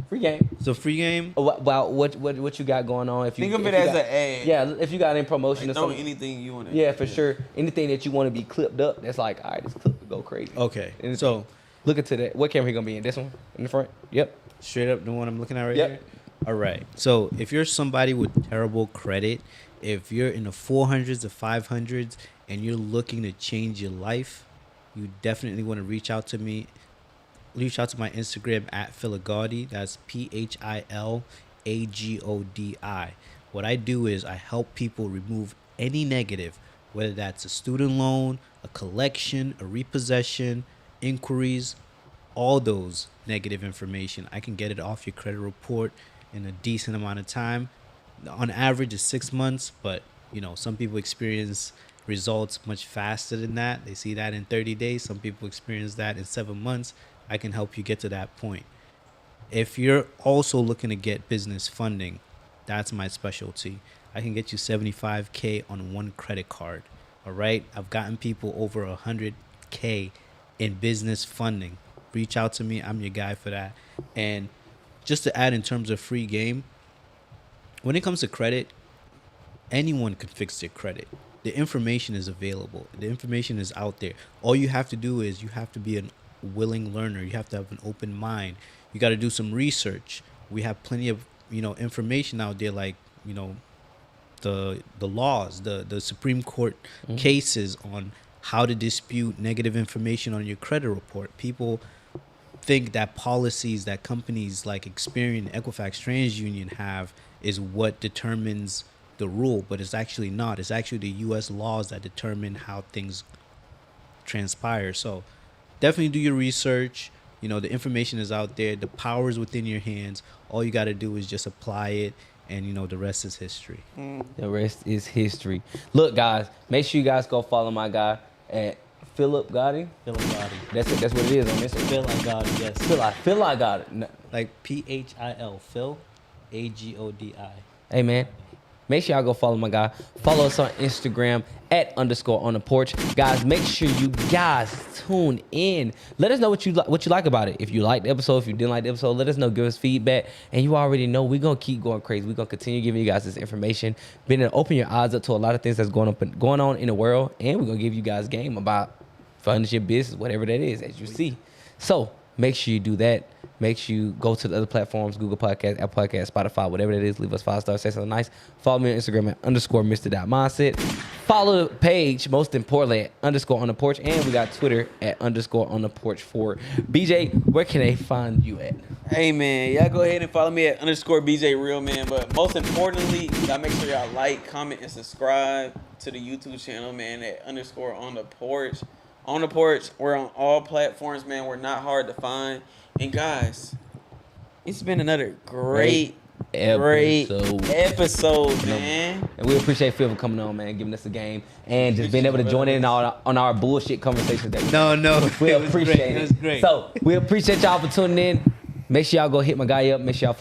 Free game. So free game. About what you got going on. If you Think of if it you as got- an ad. Yeah, if you got any promotion Like, or throw something. anything you want to. Yeah, for sure. Anything that you want to be clipped up, that's like, all right, this clip will go crazy. Okay. Anything. So Look into that. What camera he gonna be in? This one in the front? Yep. straight up the one I'm looking at right Yep. here. All right. So if you're somebody with terrible credit, if you're in the 400s or 500s and you're looking to change your life, you definitely want to reach out to me. Reach out to my Instagram at Agodi. That's PhilAgodi. What I do is I help people remove any negative, whether that's a student loan, a collection, a repossession, inquiries, all those negative information. I can get it off your credit report in a decent amount of time. On average, it's 6 months, but some people experience results much faster than that. They see that in 30 days. Some people experience that in 7 months. I can help you get to that point. If you're also looking to get business funding, that's my specialty. I can get you $75K on one credit card. All right. I've gotten people over $100K in business funding. Reach out to me. I'm your guy for that. And just to add in terms of free game, when it comes to credit, anyone can fix their credit. The information is available. The information is out there. All you have to do is you have to be a willing learner. You have to have an open mind. You got to do some research. We have plenty of information out there, like the laws, the Supreme Court cases on how to dispute negative information on your credit report. People think that policies that companies like Experian, Equifax, TransUnion have is what determines the rule, but it's actually not. It's actually the U.S. laws that determine how things transpire. So definitely do your research. The information is out there. The power is within your hands. All you got to do is just apply it, and the rest is history. The rest is history. Look, guys, make sure you guys go follow my guy at Philip Gotti. Philip Gotti. That's it. That's what it is on Instagram. Phil I got it, yes. Phil I got it. No. Like PHIL, Phil, AGODI. Hey, man. Make sure y'all go follow my guy. Follow us on Instagram at _on-the-porch. Guys, make sure you guys tune in. Let us know what you like about it. If you liked the episode, if you didn't like the episode, let us know. Give us feedback. And you already know we're going to keep going crazy. We're going to continue giving you guys this information. Been to open your eyes up to a lot of things that's going on in the world. And we're going to give you guys game about funding your business, whatever that is, as you see. So make sure you do that. Make sure you go to the other platforms, Google Podcasts, Apple Podcasts, Spotify, whatever that is. Leave us 5 stars, say something nice. Follow me on Instagram at _Mr.Mindset. Follow the page, most importantly, at _on-the-porch. And we got Twitter at _on-the-porch4. BJ, where can they find you at? Hey, man, y'all go ahead and follow me at _BJ Real Man. But most importantly, y'all make sure y'all like, comment, and subscribe to the YouTube channel, man, at _on-the-porch. On the porch, we're on all platforms, man. We're not hard to find. And guys, it's been another great episode, man. And we appreciate Phil for coming on, man, giving us a game, and just being able to join in on our bullshit conversations. That we it was appreciate great. it. It was great. So we appreciate y'all for tuning in. Make sure y'all go hit my guy up. Make sure y'all follow